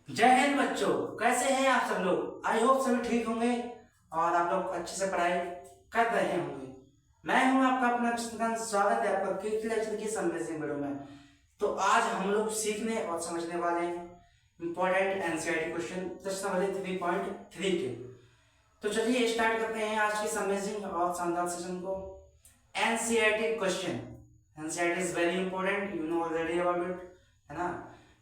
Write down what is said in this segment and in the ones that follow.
जय हिंद बच्चों, कैसे हैं आप सब लोग। आई होप सभी ठीक होंगे और आप लोग अच्छे से पढ़ाई कर रहे होंगे। मैं हूं आपका अपना कृष्णकांत, स्वागत है आपका क्विक लेक्चर की समझने वीडियो में। तो आज हम लोग सीखने और समझने वाले हैं इंपॉर्टेंट एनसीईआरटी क्वेश्चन प्रश्न वाले 3.3 के। तो चलिए स्टार्ट करते हैं आज की अमेजिंग और शानदार सेशन को। NCERT question, NCERT is very important, you know already about it, है ना।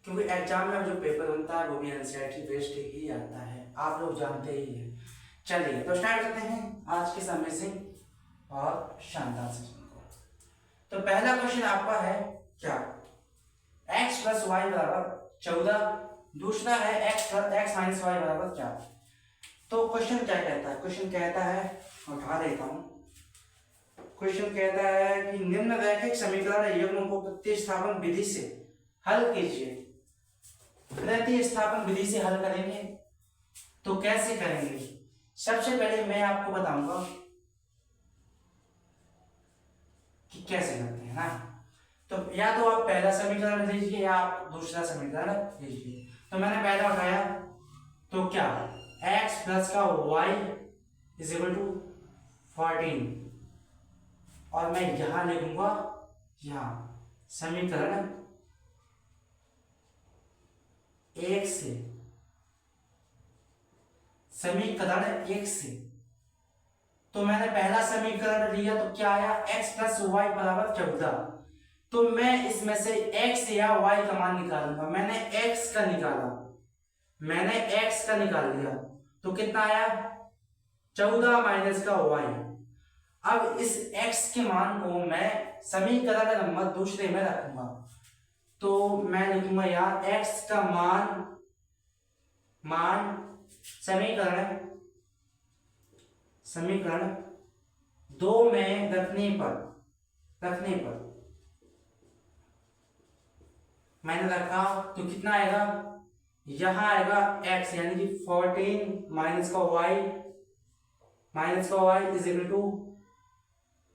क्योंकि एग्जाम में जो पेपर बनता है वो भी एनसीईआरटी बेस्ड ही आता है, आप लोग जानते ही हैं। चलिए तो स्टार्ट करते हैं आज की अमेजिंग और शानदार सेशन को। तो पहला क्वेश्चन आपका है क्या, x प्लस वाई बराबर 14, दूसरा है x माइनस वाई बराबर क्या। तो क्वेश्चन क्या कहता है, क्वेश्चन कहता है, उठा देता हूं। क्वेश्चन कहता है कि निम्न रैखिक समीकरण युग्म को प्रतिस्थापन विधि से हल कीजिए। प्रतिस्थापन विधि से हल करेंगे तो कैसे करेंगे। सबसे पहले मैं आपको बताऊंगा कि कैसे करते हैं ना। तो या तो आप पहला समीकरण लीजिए या आप दूसरा समीकरण लीजिए। तो मैंने पहला उठाया तो क्या, x प्लस का y इज इक्वल टू 14 और मैं यहां लिखूंगा, यहां समीकरण एक से, समीकरण एक से। तो मैंने पहला समीकरण लिया तो क्या आया, x प्लस वाई बराबर 14। तो मैं इसमें से x या y का मान निकालूंगा। मैंने x का निकाला, मैंने x का निकाल लिया तो कितना आया 14 माइनस का y। अब इस x के मान को मैं समीकरण नंबर दूसरे में रखूंगा। तो मैं लिखूंगा यार x का मान समीकरण 2 में रखने पर मैंने रखा तो कितना आएगा, यहां आएगा x यानी कि 14 माइनस का y इज इक्वल टू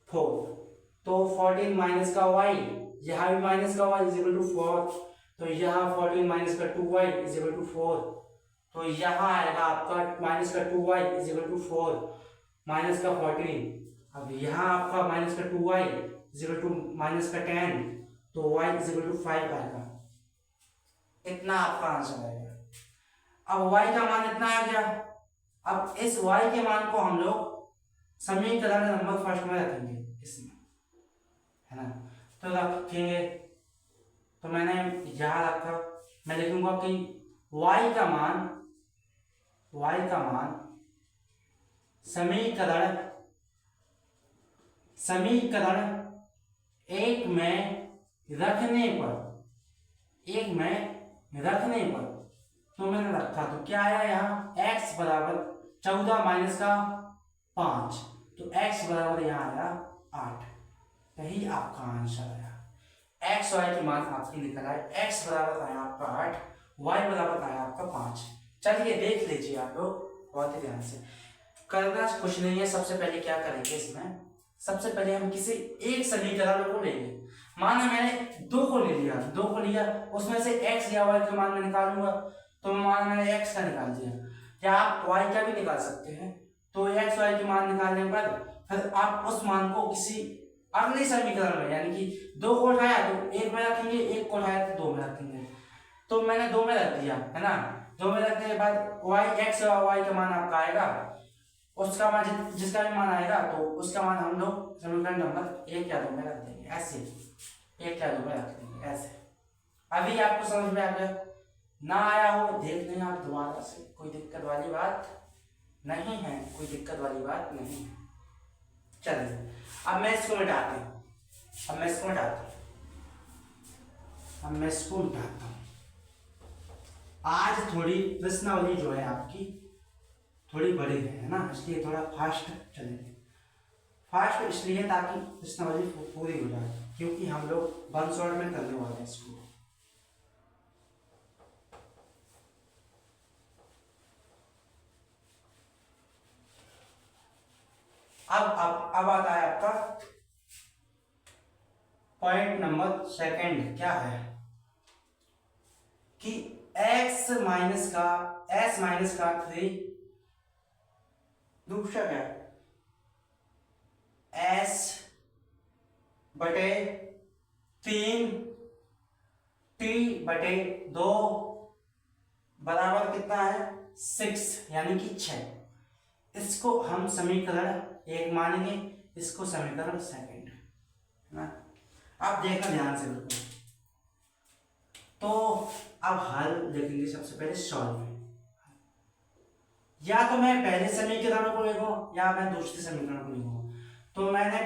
4। तो 14 माइनस का y, यहां भी माइनस का y इज इक्वल टू 4। तो यहां 14 माइनस का 2y इज इक्वल टू 4। तो यहां आएगा आपका माइनस का 2y is equal to 4 minus का 14। अब यहां आपका माइनस का 2y is equal to minus का 10, तो y इज इक्वल टू 5 आएगा। इतना आपका आंसर आएगा। अब y का मान इतना आ गया। अब इस y के मान को हम लोग समीकरण नंबर फर्स्ट में रखेंगे, इसमें, है ना। तो रखेंगे तो मैंने यहां रखा, मैं लिखूंगा कि y का मान समीकरण एक में रखने पर तो मैंने रखा तो क्या आया, यहाँ x बराबर 14 माइनस का 5, तो x बराबर यहाँ आया 8। यही आपका आंसर आया। x y की मान आपकी निकल आए, x बराबर आया आपका 8, y बराबर आया आपका 5। चलिए देख लीजिए आप लोग बहुत ही ध्यान से, करना कुछ नहीं है। सबसे पहले क्या करेंगे, इसमें सबसे पहले हम किसी एक समीकरण को लेंगे। माना मैंने दो को लिया, उसमें से x या y का मान मैं निकालूंगा। तो माना मैंने x का निकाल दिया, या आप y का भी निकाल सकते हैं। तो x y के मान निकालने पर फिर आप उस मान को किसी अगले समीकरण में, यानी कि दो को उठाया तो एक में रखेंगे, एक को उठाया तो दो में रखेंगे। तो मैंने दो में रख दिया, है ना। दो में रखने के बाद x और y का मान आपका आएगा, उसका मान जिसका भी मान आएगा तो उसका मान हम लोग समीकरण नंबर 1 या 2 में रख देंगे। ऐसे 1 या 2 में रख देंगे ऐसे। अभी आपको समझ में आ गया, ना आया हो देख लें आप दोबारा से, कोई दिक्कत वाली बात नहीं है, कोई दिक्कत वाली बात नहीं है। चलिए अब मैं इसको मिटाती हूँ, आज थोड़ी प्रश्नावली जो है आपकी थोड़ी बड़ी है ना, इसलिए थोड़ा फास्ट चलेंगे। फास्ट इसलिए ताकि प्रश्नावली पूरी हो जाए, क्योंकि हम लोग 1 शॉट में करने वाले हैं इसको। अब आता है आपका पॉइंट नंबर 2 क्या है कि x माइनस का s माइनस का 3, दूसरा क्या s बटे 3 t बटे 2 बराबर कितना है 6 यानी कि 6। इसको हम समीकरण 1 मानेंगे, इसको समीकरण सेकंड ना। आप देखना ध्यान से बिल्कुल। तो अब हल लिखेंगे सबसे पहले सॉल्व में, या तो मैं पहले समीकरण को लिखूं या मैं दूसरे समीकरण को लिखूं। तो मैंने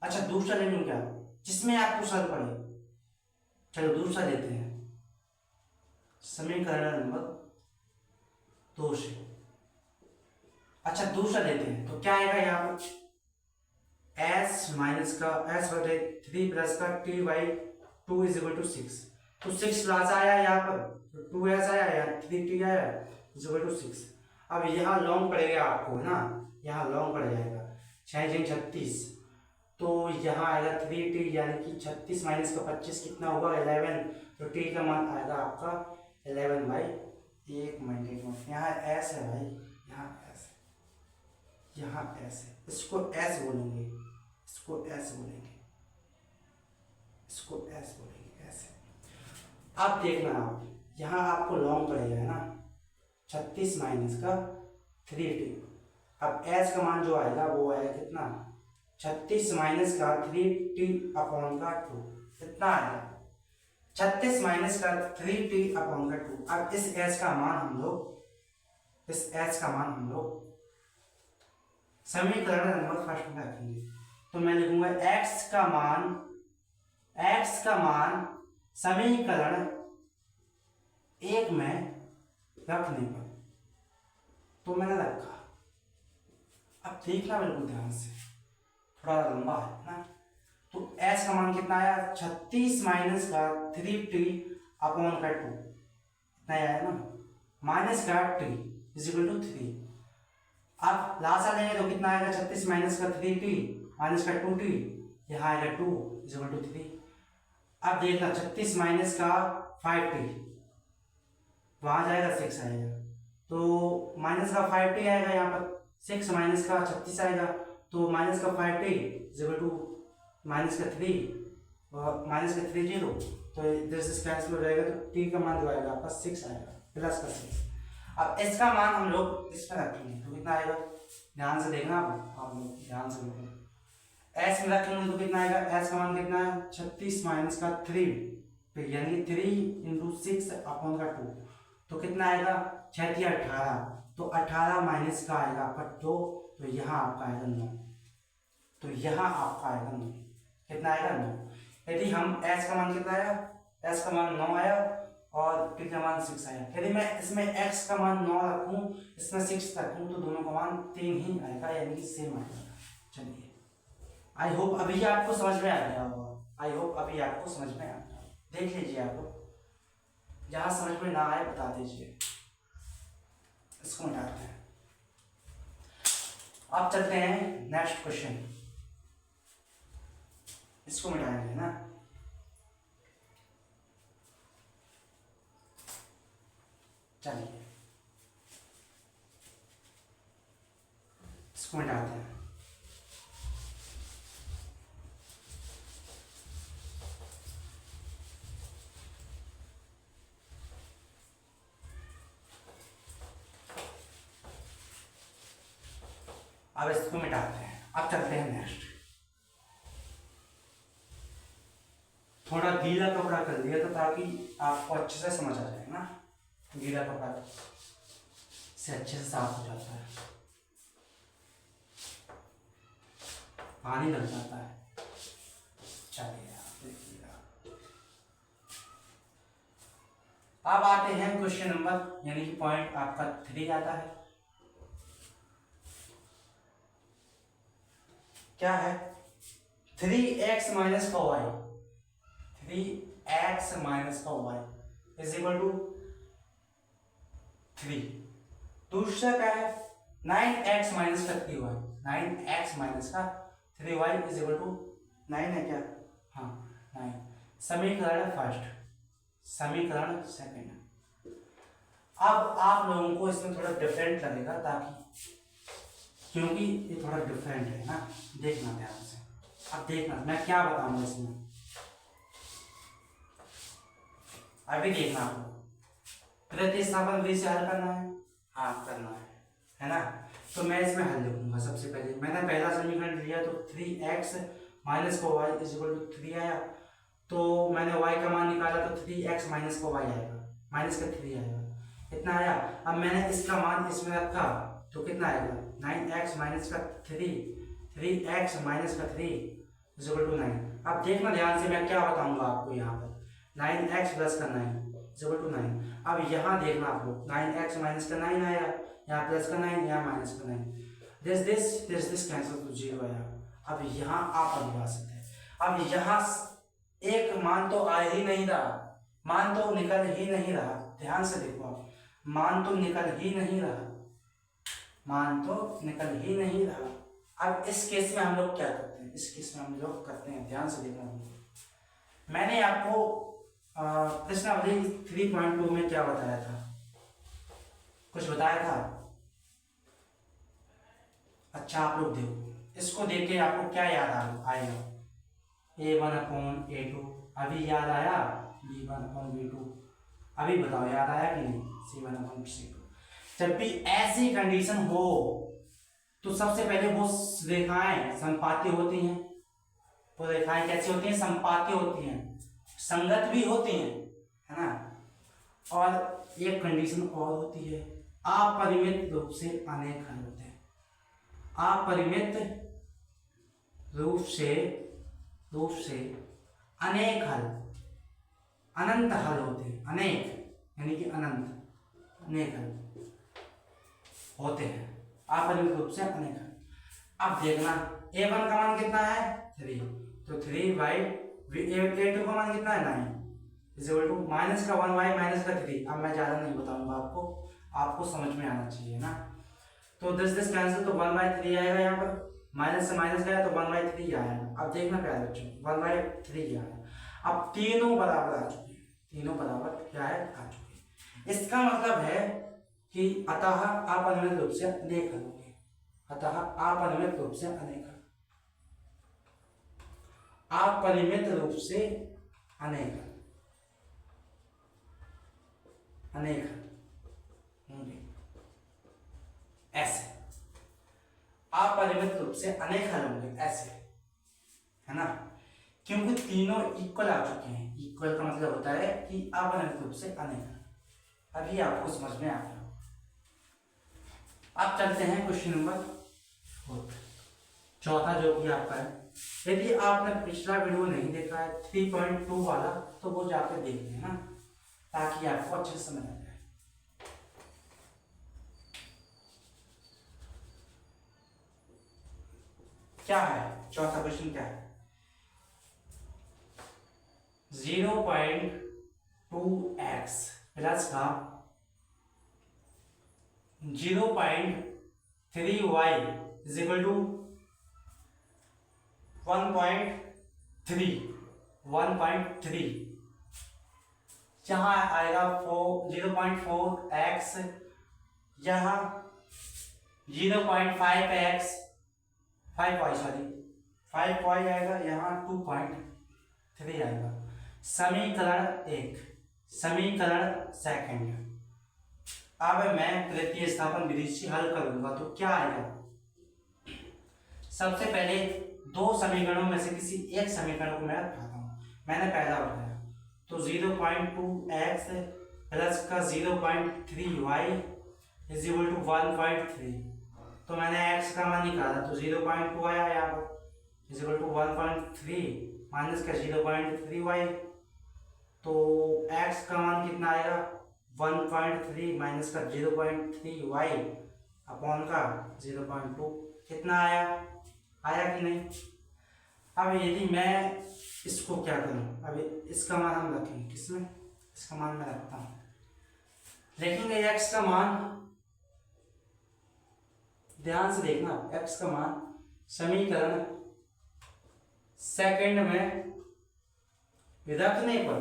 अच्छा दूसरा ले लूं क्या, जिसमें आपको सर पड़े। चलो दूसरा लेते हैं, समीकरण नंबर 2 से। अच्छा दूसरा लेते हैं तो क्या आएगा यहाँ पर s माइनस का s बटे 3 प्लस का t by 2 is equal to 6। तो 6 प्लस आया यहाँ पर, तो 2s आया या 3t आया इज इक्वल टू 6। अब यहाँ लॉन्ग पड़ेगा आपको ना, यहाँ लॉन्ग पड़ जाएगा 6 36, तो यहाँ आएगा 3t यानी कि 36 माइनस का 25 कितना होगा 11। तो t का मान आएगा आपका 11 बाई 1 मिनट। यहाँ s है भाई, यहाँ s है, यहाँ s है, इसको s बोलेंगे, इसको s बोलेंगे, इसको s बोलेंगे, s है। अब देखना आप यहाँ आपको लॉन्ग पड़ेगा ना 36 माइनस का 3t। अब s का मान जो आएगा वो आएगा कितना 36 माइनस का 3t अपॉन का 2 कितना आएगा 36 माइनस का 3t अपॉन का 2। अब इस s का मान हम लोग समीकरण नंबर फर्स्ट में रखेंगे। तो मैं लिखूंगा x का मान समीकरण 1 में रखने पर, तो मैंने रखा। अब देखना बिल्कुल ध्यान से, थोड़ा लंबा है ना। तो s का मान कितना आया 36 माइनस का 3t अपॉन का 2 इतना आया ना, माइनस का t इज इक्वल टू 3। अब लासा लेंगे तो कितना आएगा 36 माइनस का 3t माइनस का 2t, यहाँ आएगा 2 इज इक्वल टू 3। अब देखना 36 माइनस का 5t, वहां जाएगा 6 आएगा, तो माइनस का 5t आएगा यहाँ पर, 6 माइनस का 36 आएगा, तो माइनस का 5t is equal to minus का 3 और माइनस का 3 0, तो दिस कैंसिल हो जाएगा। तो t का मान जो आएगा आपका 6 आएगा प्लस का 6। अब s का मान हम लोग इस पर रखेंगे तो कितना आएगा, ध्यान से देखना आप लोग ध्यान से देखना। s में रखेंगे तो कितना आएगा, s का मान कितना है 36 माइनस का 3 यानी 3 इंटू 6 अपॉन का 2, तो कितना आएगा 6 3 18, तो 18 माइनस का आएगा आपका 2, तो यहाँ आपका आएगा 9, तो यहाँ आपका आएगा 9, कितना आएगा 9। यदि हम s का मान कितना आया, s का मान 9 आया और t का मान 6 आया। यदि मैं इसमें x का मान 9 रखूं, इसमें 6 रखूं, तो दोनों का मान 3 ही आएगा यानी कि सेम आएगा। चलिए आई होप अभी आपको समझ में आ गया होगा, आई होप अभी आपको समझ में आ गया। देख लीजिए आप लोग, जहाँ समझ में ना आए बता दीजिए, इसको मिटाते हैं। अब चलते हैं नेक्स्ट क्वेश्चन, इसको मिटाएंगे ना। चलिए इसको मिटाते हैं। अब इसको मिटाते हैं। अब चलते हैं नेक्स्ट। थोड़ा गीला कपड़ा कर दिया तो ताकि आपको अच्छे से समझ आ जाए ना, गीला कपड़ा से अच्छे से साफ हो जाता है, पानी लग जाता है। चलिए देखिएगा, अब आते हैं क्वेश्चन नंबर यानी कि पॉइंट आपका 3 आता है। क्या है 3x माइनस का y, 3x माइनस का y इज इक्वल टू 3। दूसरा क्या है 9x माइनस का 3y, 9x माइनस का 3y इज इक्वल टू 9 है क्या, हाँ 9। समीकरण फर्स्ट, समीकरण सेकंड। अब आप लोगों को इसमें थोड़ा डिफरेंट लगेगा, ताकि क्योंकि ये थोड़ा डिफरेंट है ना, देखना ध्यान से। अब देखना मैं क्या बताऊंगा इसमें, अभी देखना आपको। प्रतिस्थापन विधि से हल करना है, हाँ करना है ना। तो मैं इसमें हल लिखूंगा। सबसे पहले मैंने पहला समीकरण लिया, तो 3x माइनस को y इज इक्वल टू 3 आया। तो मैंने y का मान निकाला, तो 3x माइनस को y आएगा, माइनस का 3 आएगा, इतना आया। अब मैंने इसका मान इसमें रखा, तो कितना आएगा, 9x माइनस का 3x माइनस का 3 इज इक्वल टू 9। अब देखना ध्यान से, मैं क्या बताऊंगा आपको यहाँ पर, 9x प्लस का 9 इज इक्वल टू 9। अब यहाँ देखना आप लोग, 9x माइनस का 9 आया, यहाँ प्लस का 9, यहाँ माइनस का 9, दिस कैंसिल तो 0 आया। अब यहाँ आप परिभाषित है। अब यहाँ एक मान तो आ ही नहीं रहा, मान तो निकल ही नहीं रहा, ध्यान से देखो आप, मान तो निकल ही नहीं रहा, मान तो निकल ही नहीं रहा। अब इस केस में हम लोग क्या करते हैं, इस केस में हम लोग करते हैं, ध्यान से देखना। मैंने आपको प्रश्नावली 3.2 में क्या बताया था, कुछ बताया था? अच्छा आप लोग देखो, इसको देख के आपको क्या याद आएगा, a1/a2 अभी याद आया, b1/b2 अभी बताओ याद आया कि नहीं, c1/c2। जब भी ऐसी कंडीशन हो तो सबसे पहले वो रेखाएं संपाती होती हैं। वो रेखाएं कैसी होती हैं, संपाती होती हैं, संगत भी होती हैं, है ना। और एक कंडीशन और होती है, अपरिमित रूप से अनेक हल होते हैं। अपरिमित रूप से अनेक हल, अनंत हल होते हैं, अनेक यानी कि अनंत, अनेक हल होते हैं, अपरिमित रूप से अनेक हल। अब देखना a1 का मान कितना है, 3, तो 3 बाई a2 का मान कितना है, 9 इज इक्वल टू माइनस का 1y माइनस का 3। अब मैं ज़्यादा नहीं बताऊंगा आपको, आपको समझ में आना चाहिए ना। तो दिस कैंसिल, तो 1/3 आएगा, यहाँ पर माइनस से माइनस गया तो 1/3 आएगा। अब देखना प्यारे बच्चों, 1/3 आया। अब तीनों बराबर आ चुके हैं, तीनों बराबर क्या है, आ चुके हैं। इसका मतलब है कि अतः अपरिमित रूप से अनेक हल होंगे, अतः अपरिमित रूप से अनेक हल, अपरिमित रूप से अनेक हल, अनेक हल होंगे, ऐसे अपरिमित रूप से अनेक हल होंगे, ऐसे, है ना। क्योंकि तीनों इक्वल आ चुके हैं, इक्वल का मतलब होता है कि अपरिमित रूप से अनेक हल। अभी आपको समझ में आ गया। अब चलते हैं क्वेश्चन नंबर 4, चौथा, जो कि आपका है। यदि आपने पिछला वीडियो नहीं देखा है 3.2 वाला, तो वो जाकर देख लेना, ताकि आपको अच्छे से समझ आ जाए। क्या है चौथा क्वेश्चन, क्या है, 0.2x प्लस का 0.3y इज इक्वल टू 1.3, जहां आएगा 0.4x, यहाँ 0.5x, 5y आएगा, यहाँ 2.3 आएगा। समीकरण 1, समीकरण सेकंड। अब मैं प्रतिस्थापन विधि से हल करूंगा, तो क्या आएगा, सबसे पहले दो समीकरणों में से किसी एक समीकरण को मैं उठाता हूं। मैंने पहला उठाया, तो 0.2x प्लस का 0.3y इज इक्वल टू 1.3। तो मैंने x का मान निकाला, तो 0.2 आया यहाँ पर, इज इक्वल टू 1.3 माइनस का 0.3y। तो x का मान कितना आएगा, 1.3 माइनस का 0.3y अपॉन का 0.2, कितना आया, आया कि नहीं। अब यदि मैं इसको क्या करूं, अभी इसका मान हम रखेंगे, किसमें, इसका मान मैं रखता हूं, लिखेंगे x का मान, ध्यान से देखना, x का मान समीकरण सेकंड में रखने पर,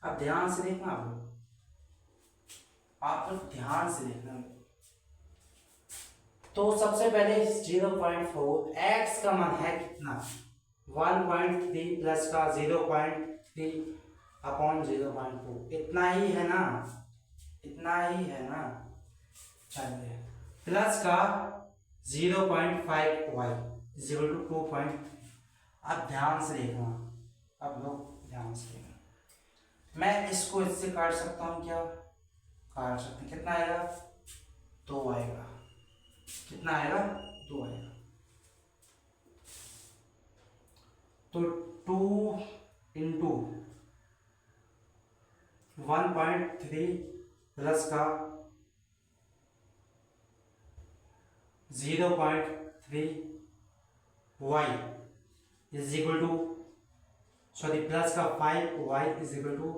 अब ध्यान से देखना आप लोग, आप लोग ध्यान से देखना। तो सबसे पहले 0.4 x का मान है कितना, 1.3 प्लस का 0.3 अपॉन 0.4, इतना ही है ना, इतना ही है ना। चलिए प्लस का 0.5 y इक्वल टू 2.3। अब ध्यान से देखना, अब लोग ध्यान से देखना, मैं इसको इससे काट सकता हूँ, क्या काट सकते हैं, कितना आएगा 2 आएगा, कितना आएगा 2 आएगा। तो 2 इंटू 1.3 प्लस का 0.3 y is equal to, sorry plus का 5 y इज इक्वल टू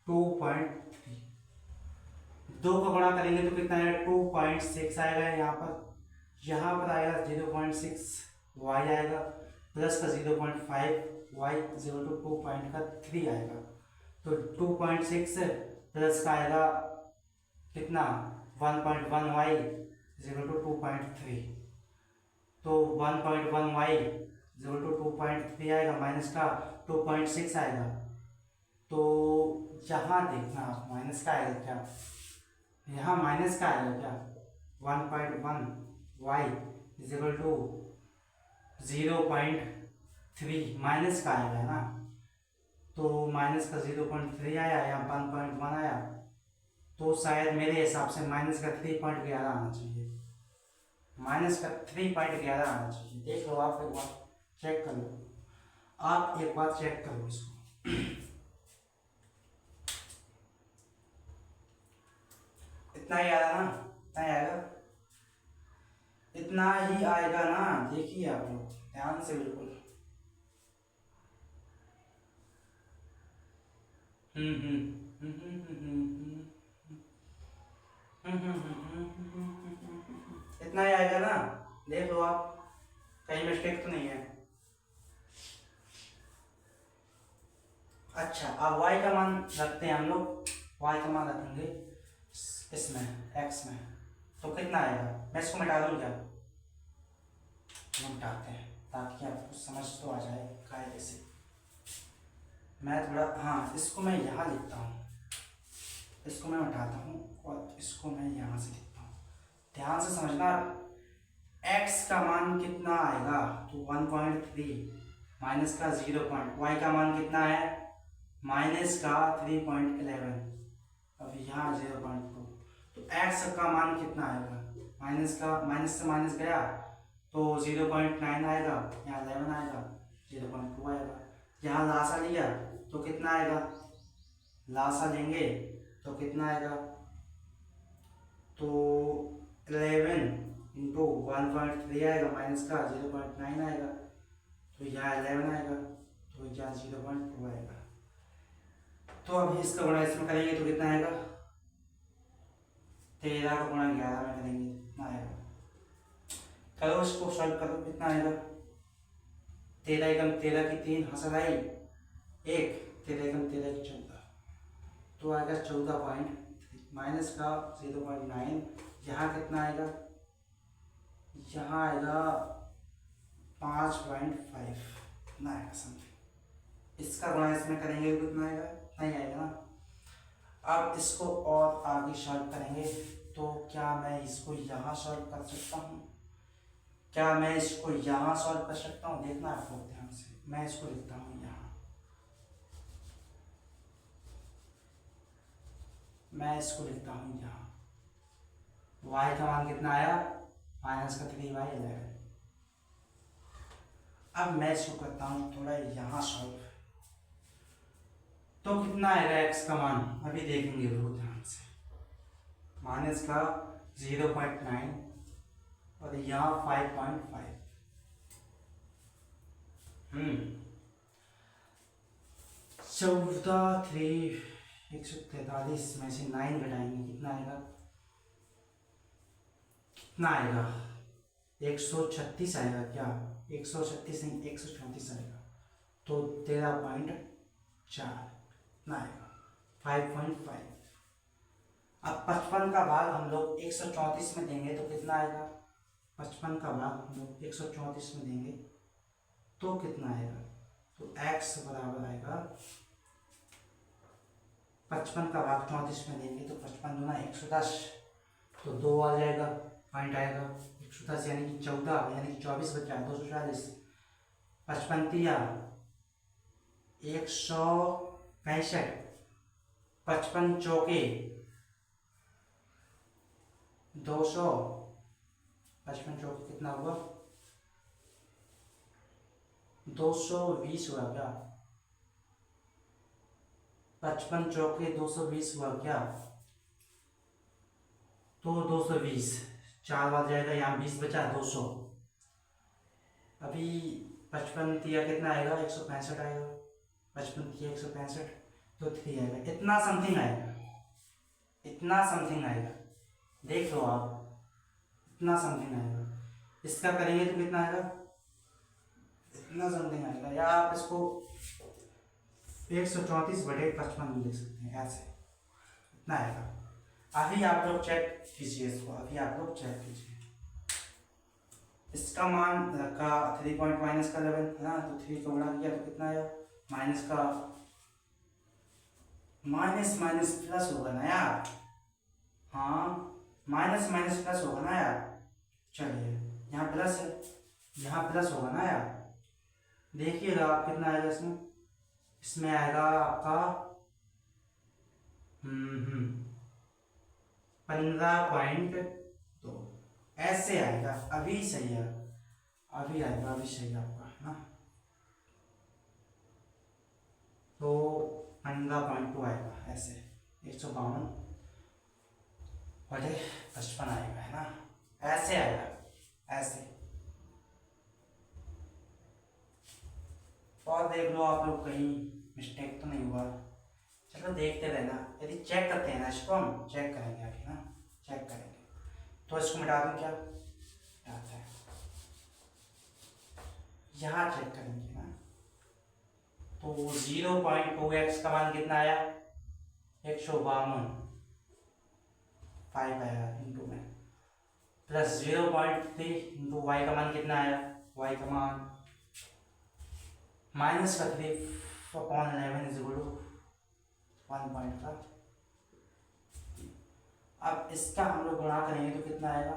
2.3। दो का गुणा करेंगे तो कितना आएगा 2.6 आएगा, यहाँ पर आएगा 0.6 y आएगा, प्लस का 0.5 y इज इक्वल टू 2.3 आएगा। तो 2.6 प्लस का आएगा कितना 1.1 y इज इक्वल टू 2.3। तो 1.1 y इज इक्वल टू 2.3 आएगा, माइनस का 2.6 आएगा। तो यहाँ देखना आप माइनस का आएगा क्या, यहाँ माइनस का आएगा क्या, 1.1 y is equal to 0.3 minus का आएगा ना। तो माइनस का 0.3 आया, यहाँ 1.1 आया, तो शायद मेरे हिसाब से माइनस का 3.11 आना चाहिए, माइनस का 3.11 आना चाहिए। देख लो आप एक बार चेक कर लो, आप एक बार चेक करो इसको। इतना ही आएगा ना, इतना ही आएगा, इतना ही आएगा ना। देखिए आप लोग ध्यान से बिल्कुल। इतना ही आएगा ना, देख लो आप, कहीं मिस्टेक तो नहीं है। अच्छा अब y का मान रखते हैं हम लोग, y का मान रखेंगे इसमें x में, तो कितना आएगा, मैं इसको मिटा दूँ क्या, मिटाते हैं ताकि आपको समझ तो आ जाए कायदे से। मैं थोड़ा, हाँ इसको मैं यहाँ लिखता हूँ, इसको मैं उठाता हूँ और इसको मैं यहाँ से लिखता हूँ। ध्यान से समझना, x का मान कितना आएगा, तो 1.3 माइनस का 0. y का मान कितना है, माइनस का 3.11, अब यहाँ 0.2, तो x का मान कितना आएगा, माइनस का, माइनस से माइनस गया तो 0.9 आएगा, यहाँ 11 आएगा, 0.2 आएगा। यहाँ लासा लिया तो कितना आएगा, लासा लेंगे तो कितना आएगा, तो 11 इंटू 1.3 आएगा, माइनस का 0.9 आएगा, तो यहाँ 11 आएगा, तो यहाँ 0.2 आएगा। तो अभी इसका गुणा इसमें करेंगे तो कितना आएगा, 13 का गुणा 11 में करेंगे कितना आएगा, करो इसको सॉल्व करो, कितना आएगा, 13 एकम 13 की 3 हासिल आई, 1 13 एकम 13 की 14, तो आएगा 14.3 माइनस का 0.9, यहाँ कितना आएगा, यहाँ आएगा 5.5 इतना आएगा समथिंग। इसका गुणा इसमें करेंगे तो कितना आएगा, नहीं आएगा ना। अब इसको और आगे सॉल्व करेंगे, तो क्या मैं इसको यहाँ सॉल्व कर सकता हूँ, क्या मैं इसको यहाँ सॉल्व कर सकता हूँ, देखना आपको ध्यान से। मैं इसको लिखता हूँ यहाँ, मैं इसको लिखता हूँ यहाँ, y का मान कितना आया, माइनस का 3y11। अब मैं इसको करता हूँ थोड़ा यहाँ सॉल्व, तो कितना आएगा x का मान, अभी देखेंगे बहुत ध्यान से, माइनस का 0.9 और यहाँ 5.5, 14 3 143 में से 9 घटाएंगे कितना आएगा, कितना आएगा 136 आएगा क्या, 136 नहीं 134 आएगा, तो 13.4 कितना आएगा 5.5। अब 55 का भाग हम लोग 134 में देंगे तो कितना आएगा? 55 का भाग हम लोग 134 में देंगे तो कितना आएगा? तो x बराबर आएगा 55 का भाग 34 में देंगे तो 55 दूना 110, तो 2 आ जाएगा, पॉइंट आएगा 110 यानी कि 14 यानी कि 24 बचा 240, 55 तिया 165, 55 चौके 200, 55 चौके कितना हुआ? 220 हुआ क्या? 55 चौके 220 हुआ क्या? तो 220 4 बार जाएगा, यहाँ 20 बचा 200। अभी 55 तिया कितना आएगा? 165 आएगा, 55 तिया 165 तो 3 आएगा, इतना समथिंग आएगा, इतना समथिंग आएगा, देख लो आप, इतना समथिंग आएगा। इसका करेंगे तो कितना आएगा? इतना समथिंग आएगा, या आप इसको 134/55 भी लिख सकते हैं, ऐसे इतना आएगा। अभी आप लोग चेक कीजिए इसको, अभी आप लोग चेक कीजिए। इसका मान रखा 3 पॉइंट माइनस का 11 है ना, तो 3 को गुणा किया तो कितना आया? माइनस का माइनस माइनस प्लस होगा ना यार, हाँ माइनस माइनस प्लस होगा ना यार। चलिए यहाँ प्लस है, यहाँ प्लस होगा ना यार, देखिएगा आप कितना आएगा इसमें। इसमें आएगा आपका 15.2 ऐसे आएगा। अभी सही है, अभी आएगा, अभी सही है आपका ना, तो 15.2 आएगा ऐसे, 152/55 आएगा, है ना, ऐसे आएगा, ऐसे। और देख लो आप लोग कहीं मिस्टेक तो नहीं हुआ। चलो देखते रहना, यदि चेक करते हैं ना, इसको हम चेक करेंगे अभी ना, चेक करेंगे। तो इसको मिटा दूँ क्या? मिटाते हैं, यहाँ चेक करेंगे ना, तो 0.2x का मान कितना आया? 152 आया इंटू में, प्लस 0.3 इंटू y का मान कितना आया? y का मान माइनस का 3/11 इज इक्वल टू 1.5। अब इसका हम लोग गुणा करेंगे तो कितना आएगा?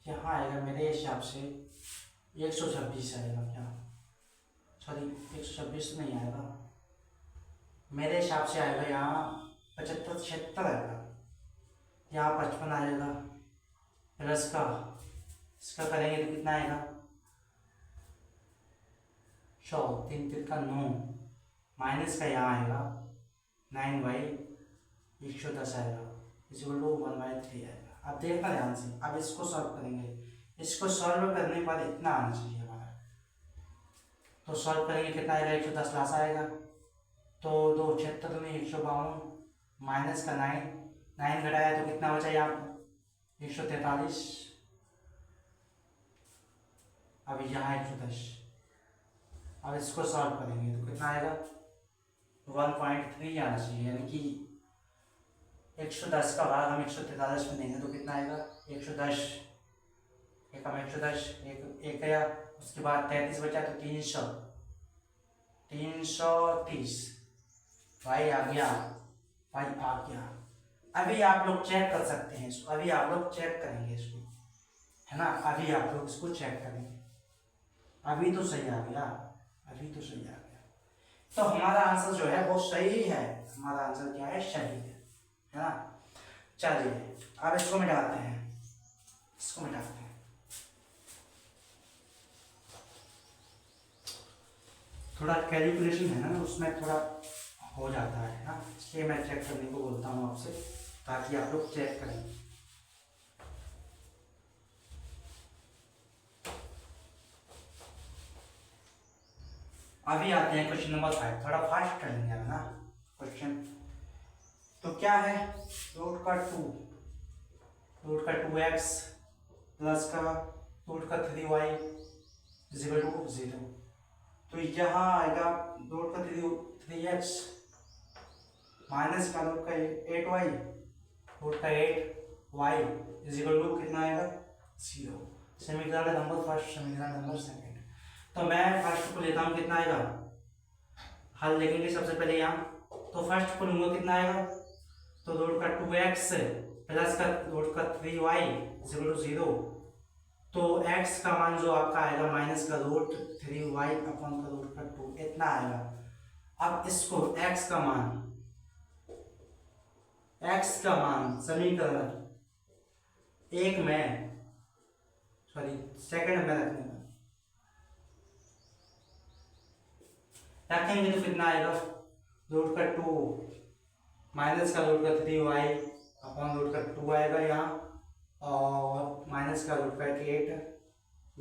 यहाँ आएगा मेरे हिसाब से 126 आएगा क्या? सॉरी 126 नहीं आएगा, मेरे हिसाब से आएगा यहाँ 75-76 आएगा, यहाँ 55 आएगा, प्लस का इसका करेंगे तो कितना आएगा? 100 3 3 का 9, माइनस का यहाँ आएगा 9/110 आएगा, इक्वल टू 1/3 आएगा। अब देखना ध्यान से, अब इसको सॉल्व करेंगे, इसको सॉल्व करने के बाद इतना आना चाहिए हमारा, तो सॉल्व करेंगे कितना आएगा? 110 लासा आएगा, तो 2 76 में 152 माइनस का 9 घटाया तो कितना बचा यहाँ पर? 143। अब यहाँ 110, अब इसको सॉल्व करेंगे तो कितना आएगा? 1.3 आना चाहिए, यानी कि 110 का भाग हम 143 में देंगे तो कितना आएगा? 110, एक हम 110 एक गया, उसके बाद 33 बचा तो 330 भाई आ गया, भाई आ गया। अभी आप लोग चेक कर सकते हैं इसको, अभी आप लोग चेक करेंगे इसको, है ना, अभी आप लोग इसको चेक करेंगे। अभी तो सही आ गया, अभी तो सही आ गया, तो हमारा आंसर जो है वो सही है, हमारा आंसर क्या है? सही है ना। चलिए अब इसको मिटाते हैं, इसको मिटाते हैं, थोड़ा कैलकुलेशन है ना उसमें थोड़ा हो जाता है ना, इसलिए मैं चेक करने को बोलता हूँ आपसे, ताकि आप लोग चेक करें। अभी आते हैं क्वेश्चन नंबर 5, थोड़ा फास्ट कर लेंगे ना क्वेश्चन। तो क्या है? रूट का 2x प्लस का रूट का 3y इज इक्वल टू 0। तो यहाँ आएगा रूट का 3x माइनस का रूट का 8y रूट का 8 वाई इज इक्वल टू कितना आएगा 0। समीकरण नंबर फर्स्ट, समीकरण नंबर सेकंड। तो मैं फर्स्ट को लेता हूँ, कितना आएगा, हल देखेंगे सबसे पहले यहाँ। तो फर्स्ट को लूंगा, कितना आएगा, तो रूट का 2x प्लस का रूट का 3y इज इक्वल टू 0। तो x का मान जो आपका आएगा माइनस का रूट 3y अपॉन का रूट का 2, इतना आएगा। अब इसको x का मान समीकरण एक में, सॉरी सेकंड में रखेंगे तो कितना आएगा, रूट का 2 माइनस का रूट का 3y अपॉन रूट का 2 आएगा यहाँ, और माइनस का रूट का 8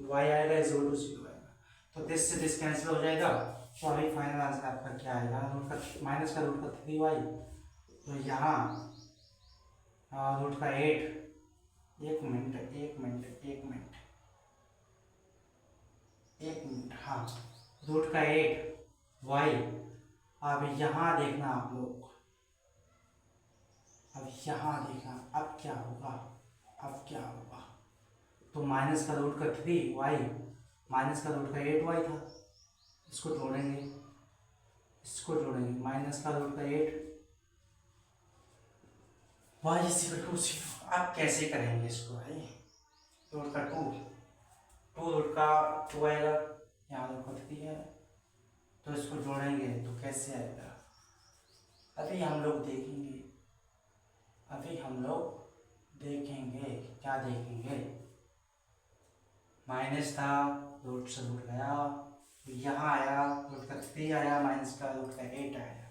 y आएगा इज इक्वल टू 0 आएगा। तो दिस से दिस कैंसिल हो जाएगा। तो अभी फाइनल आंसर आपका क्या आएगा, रूट का माइनस का रूट का 3y, तो यहाँ रूट का 8, एक मिनट, हाँ, रूट का 8y। अब यहाँ देखना आप लोग, अब यहाँ देखना, अब क्या होगा, तो माइनस का रूट का 3y माइनस का रूट का 8y था, इसको जोड़ेंगे, माइनस का रूट का 8 y इज इक्वल टू 0। अब कैसे करेंगे इसको भाई, रूट का 2 रूट का 2 आएगा, यहाँ रूट का 3 है, तो इसको जोड़ेंगे तो कैसे आएगा, अभी हम लोग देखेंगे, क्या देखेंगे, माइनस था, रूट से रूट गया, यहाँ आया, रूट का 3 आया, माइनस का रूट का 8 आया।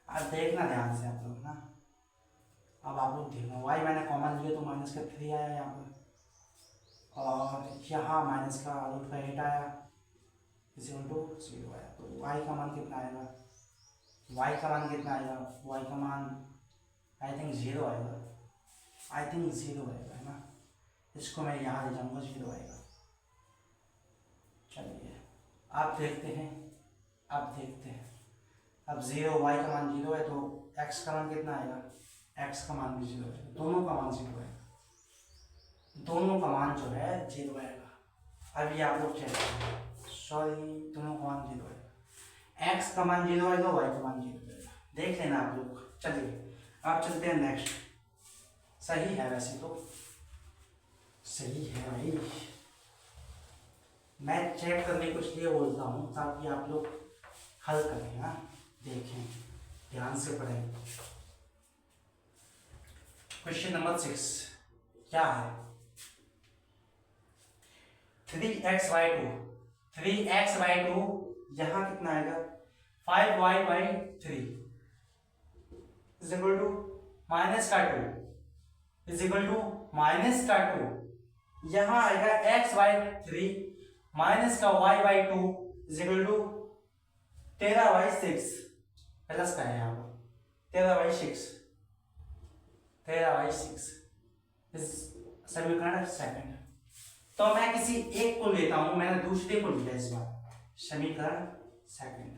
अब देखना ध्यान से आप लोग ना, अब आप लोग देखना, y मैंने कॉमन लिया तो माइनस का 3 आया यहाँ पर, और यहाँ माइनस का रूट का 8 आया इज इक्वल टू 0 आया। तो y का मान कितना आएगा, y का मान आई थिंक 0 आएगा, है ना। इसको मैं यहाँ ले जाऊँगा, 0 आएगा। चलिए आप देखते हैं, अब 0 y का मान 0 है, तो x का मान कितना आएगा, x का मान भी 0 है, दोनों का मान 0 आएगा, दोनों का मान जो है 0 आएगा। अभी आप लोग चेक करें, सॉरी, दोनों का मान 0 आएगा, x का मान 0 आएगा, y का मान 0 आएगा, देख लेना आप लोग। चलिए अब चलते हैं नेक्स्ट। सही है, वैसे तो सही है भाई, मैं चेक करने को इसलिए बोलता हूँ ताकि आप लोग हल करें, हाँ, देखें, ध्यान से पढ़ें। क्वेश्चन नंबर 6 क्या है, 3x/2 यहाँ कितना आएगा, 5y/3 is equal to minus का 2 इज इक्वल टू माइनस का 2, यहाँ आएगा x/3 माइनस का y/2 is equal to 13y6 plus का है यहाँ पर 13y6 इस समीकरण सेकंड। तो मैं किसी एक को लेता हूं, मैंने दूसरे को लिया इस बार, समीकरण सेकंड,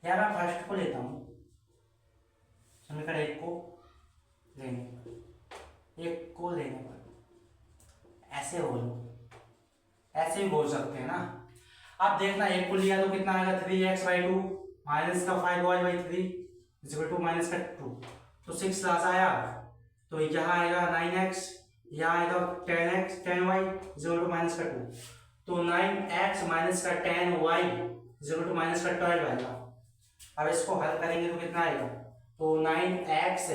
या मैं फर्स्ट को लेता हूं, समीकरण एक को लेने पर ऐसे भी बोल सकते हैं ना। अब देखना, एक को लिया तो कितना आएगा, 3x/2 माइनस का 5y/3 is equal to minus का 2, तो 6 लास आया, तो यहाँ आएगा 9x, यहाँ आएगा 10y is equal to minus का 2, तो 9x माइनस का 10y is equal to minus का 12 आएगा। अब इसको हल करेंगे तो कितना आएगा, तो 9x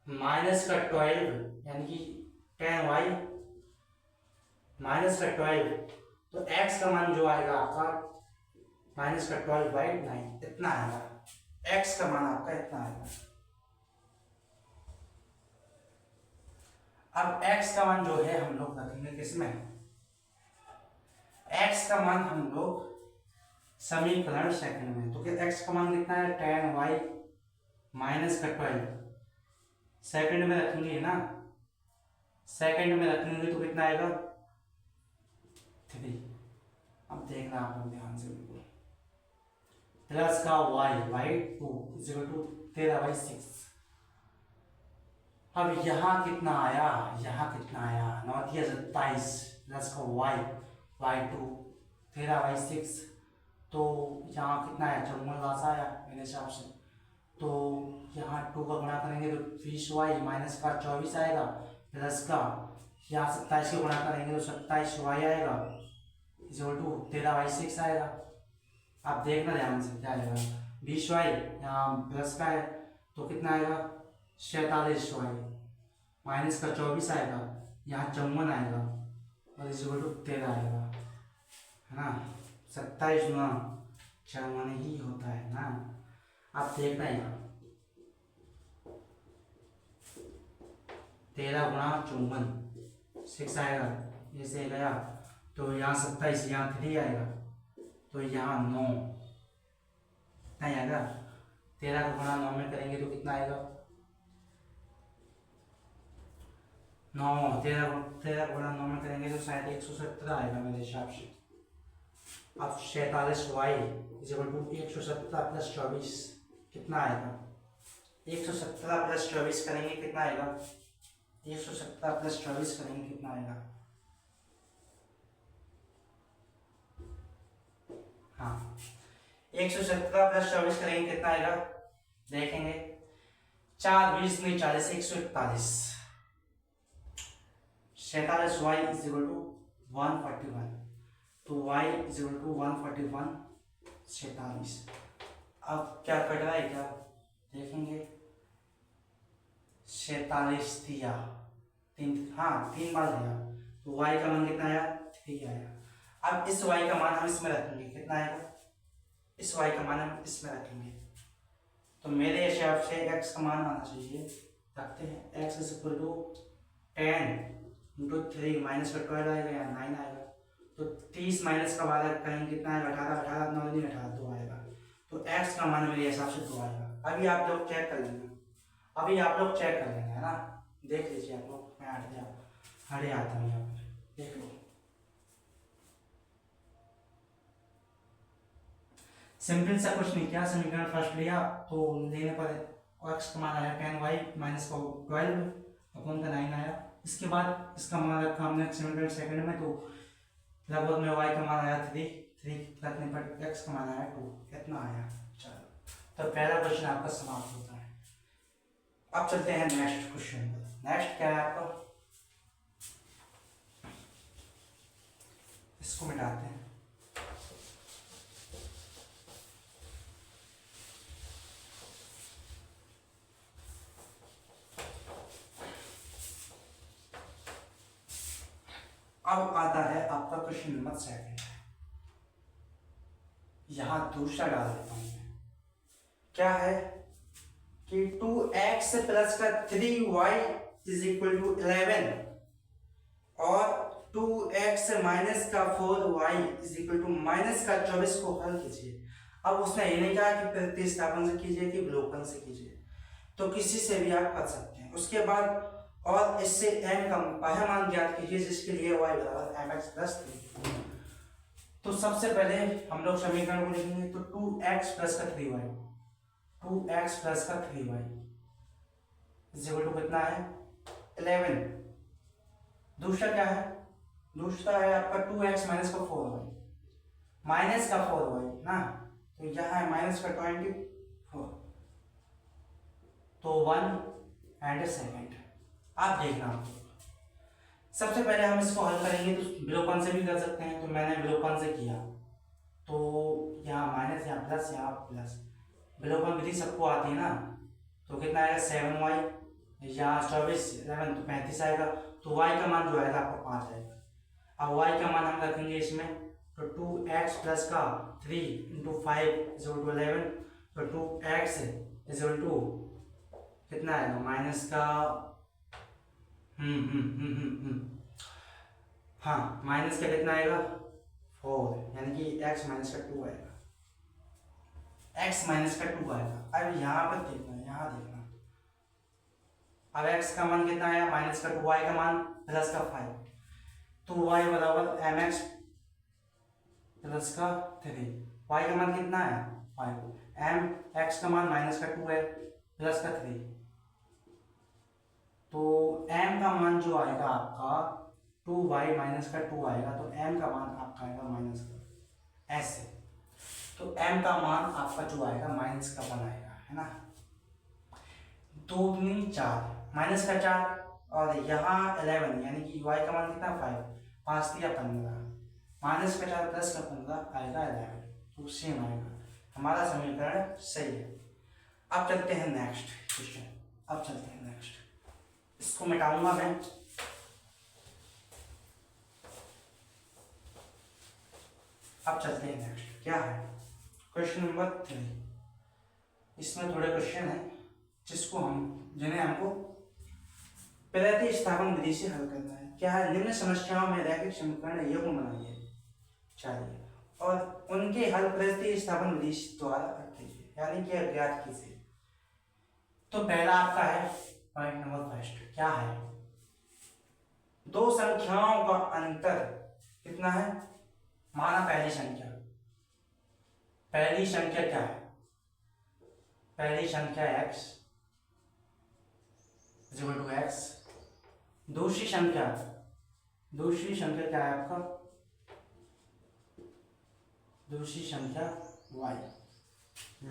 माइनस का 12 यानी कि 10y माइनस का 12, तो x का मान जो आएगा आपका माइनस का 12/9 इतना आएगा, x का मान आपका इतना आएगा। अब x का मान जो है हम लोग रखेंगे किसमें, x का मान हम लोग समीकरण सेकंड में, तो क्या x का मान कितना है, 10y माइनस का 12 सेकंड में रखेंगे ना, सेकंड में रखेंगे तो कितना आएगा 3। अब देखना आप लोग ध्यान से, बिल्कुल प्लस का y/2 इज इक्वल टू 13/6, अब यहाँ कितना आया, यहाँ कितना आया, 27 प्लस का y2 13 y6, तो यहाँ कितना आया, 54 लासा आया मेरे हिसाब से। तो यहाँ 2 का गुणा करेंगे तो 20y माइनस का 24 आएगा, प्लस का यहाँ 27 के गुणा करेंगे तो 27y आएगा, इक्वल टू 13y6 आएगा। आप देखना ध्यान से क्या आएगा, 20y यहाँ प्लस का है तो कितना आएगा 47y माइनस का 24 आएगा, यहाँ 54 आएगा और इक्वल टू 13 आएगा, है ना। 27 गुना 54 ही होता है ना। आप देखना है यहाँ 13 गुना 54 6 आएगा, ऐसे गया तो यहाँ 27, यहाँ 3 आएगा तो यहाँ 9 नहीं आएगा। 13 को गुणा 9 में करेंगे तो कितना आएगा 9, 13 गुणा 9 में करेंगे तो शायद 117 आएगा मेरे हिसाब से। अब 47y इक्वल टू 117 प्लस 24 कितना आएगा, 117 प्लस 24 करेंगे कितना आएगा, 117 प्लस 24 करेंगे कितना आएगा, हाँ 117 प्लस 24 करेंगे कितना आएगा, देखेंगे 4 20 नहीं 40 141, 47y इज इक्वल टू 141, तो y इज इक्वल टू 141 47। अब क्या कट रहा है क्या देखेंगे, 47 दिया 3, हाँ 3 बार दिया तो y का मान कितना आया 3 आया। अब इस y का मान हम इसमें रखेंगे कितना आएगा, इस y का मान हम इसमें रखेंगे तो मेरे हिसाब से x का मान आना चाहिए, रखते हैं x is equal to 10 into 3 minus का 12 आएगा या 9 आएगा, तो 30 माइनस का 12 कहीं कितना आएगा 18, 18 9 नहीं 18 2 आएगा, तो x का मान मेरे हिसाब से 2 आएगा। अभी आप लोग चेक कर लेना, अभी आप लोग चेक कर लेंगे है ना, देख लीजिए आप लोग, मैं हटे आता हूँ यहाँ पर देख लो। सिंपल सा कुछ नहीं किया, समीकरण फर्स्ट लिया तो लेने पर x का मान आया 10y माइनस का 12 अपन का 9 आया। इसके बाद इसका मान रखा हमने समीकरण सेकंड में तो लगभग में y का मान आया 3 रखने पर x का मान आया 2, कितना आया। चलो तो पहला क्वेश्चन आपका समाप्त होता है। अब चलते हैं नेक्स्ट क्वेश्चन पर। नेक्स्ट क्या है आपका, इसको मिटाते हैं। अब आता है आपका क्वेश्चन नंबर 7। यहां दूसरा डाल देता हूं मैं, क्या है कि 2x प्लस का 3y इज इक्वल टू 11 और 2x माइनस का 4y is equal to minus का 24 को हल कीजिए। अब उसने ये नहीं कहा कि प्रतिस्थापन से कीजिए कि विलोपन से कीजिए, तो किसी से भी आप कर सकते हैं। उसके बाद और इससे m का पहला मान ज्ञात कीजिए जिसके लिए y बराबर mx प्लस 3। तो सबसे पहले हम लोग समीकरण को लिखेंगे तो 2x प्लस का 3y, 2x प्लस का 3y इज इक्वल टू कितना है 11। दूसरा क्या है, दूसरा है आपका 2x माइनस का 4y, माइनस का 4y ना, तो यहाँ है माइनस का 24, तो 1 एंड सेकेंड। आप देखना, सबसे पहले हम इसको हल करेंगे तो विलोपन से भी कर सकते हैं, तो मैंने विलोपन से किया तो यहाँ माइनस यहाँ प्लस यहाँ प्लस, विलोपन विधि सबको आती है ना, तो कितना आएगा 7y, यहाँ 24 11 तो 35 आएगा, तो y का मान जो आएगा आपको 5 आएगा। अब y का मान हम रखेंगे इसमें तो 2x प्लस का 3 इंटू 5 इज इक्वल टू 11, तो 2x इज इक्वल टू कितना आएगा माइनस का हाँ माइनस का कितना आएगा 4, यानी कि x माइनस का 2 आएगा, x माइनस का 2 आएगा। अब यहाँ पर देखना, यहाँ देखना, अब x का मान कितना आया माइनस का 2, y का मान प्लस का 5, तो y बराबर mx प्लस का 3, y का मान कितना है 5, m x का मान माइनस का 2 है प्लस का 3, तो m का मान जो आएगा आपका 2y माइनस का 2 आएगा, तो m का मान आपका आएगा माइनस का ऐसे, तो m का मान आपका जो आएगा माइनस का 1 आएगा, है ना। 2 दूनी 4 माइनस का 4 और यहाँ 11 यानी कि y का मान कितना 5, 5 दिया 15, माइनस का 4 प्लस का 15 आएगा 11, तो सेम आएगा, हमारा समीकरण सही है। अब चलते हैं नेक्स्ट क्वेश्चन, अब चलते हैं नेक्स्ट, इसको मिटाऊंगा मैं। अब चलते हैं नेक्स्ट, क्या है क्वेश्चन नंबर 3। इसमें थोड़े क्वेश्चन है जिन्हें हमको प्रतिस्थापन विधि से हल करना है। क्या है, निम्न समस्याओं में रैखिक समीकरण युग्म बनाइए चाहिए और उनके हल प्रतिस्थापन विधि द्वारा कीजिए, यानी कि अज्ञात कीजिए। तो पहला आपका है पॉइंट नंबर फर्स्ट, क्या है, दो संख्याओं का अंतर कितना है, माना पहली संख्या क्या है, पहली संख्या x इक्वल टू x, दूसरी संख्या क्या है आपका, दूसरी संख्या y,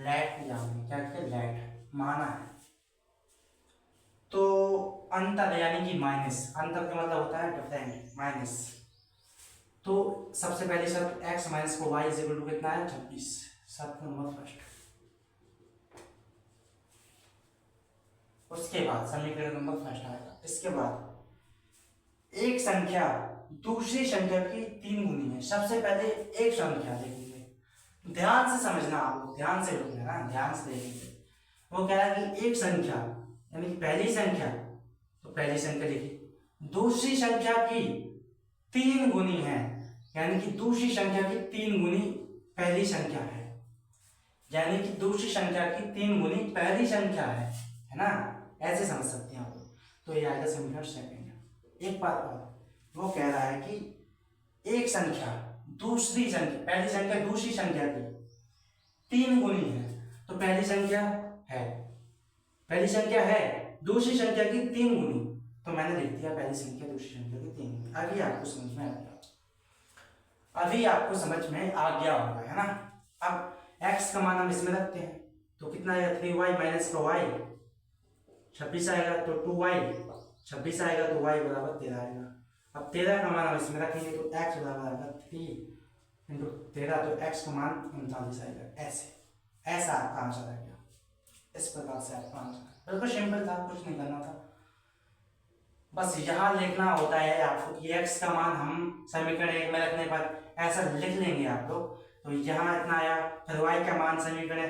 लेट माना है। तो अंतर यानी कि माइनस, अंतर का मतलब होता है डिफरेंट, माइनस। तो सबसे पहली शर्त x माइनस को y इज इक्वल टू कितना है 26, शर्त नंबर फर्स्ट। उसके बाद समीकरण नंबर फर्स्ट आएगा। इसके बाद एक संख्या दूसरी संख्या की 3 गुनी है। सबसे पहले एक संख्या देखेंगे, ध्यान से समझना, आपको ध्यान से रुकना ना, ध्यान से देखेंगे। वो कह रहा है कि एक संख्या यानी कि पहली संख्या, तो पहली संख्या देखिए, दूसरी संख्या की 3 गुनी है, यानी कि दूसरी संख्या की 3 गुनी पहली संख्या है, यानी कि दूसरी संख्या की 3 गुनी पहली संख्या है ना, ऐसे समझ सकते हैं आप लोग। तो ये आएगा समीकरण सेकंड। एक बात और, वो कह रहा है कि एक संख्या दूसरी संख्या, पहली संख्या दूसरी संख्या की 3 गुनी है, तो पहली संख्या है दूसरी संख्या की 3 गुनी, तो मैंने लिख दिया पहली संख्या दूसरी संख्या की 3 गुनी। अभी आपको समझ में आ गया होगा, है ना। अब x का मान हम इसमें रखते हैं, तो कितना आएगा 3y माइनस का y 26 आएगा, तो 2y 26 आएगा, तो y बराबर 13 आएगा। अब 13 का मान हम इसमें रखेंगे, तो x बराबर आएगा 3 इंटू 13, तो x का मान 39 आएगा। ऐसा आपका आंसर आ गया। इस प्रकार से आपका आंसर बिल्कुल सिंपल था, कुछ नहीं करना था, बस यहाँ लिखना होता है आपको कि x का मान हम समीकरण 1 में रखने पर ऐसा लिख लेंगे आप लोग, तो यहाँ इतना आया, फिर y का मान समीकरण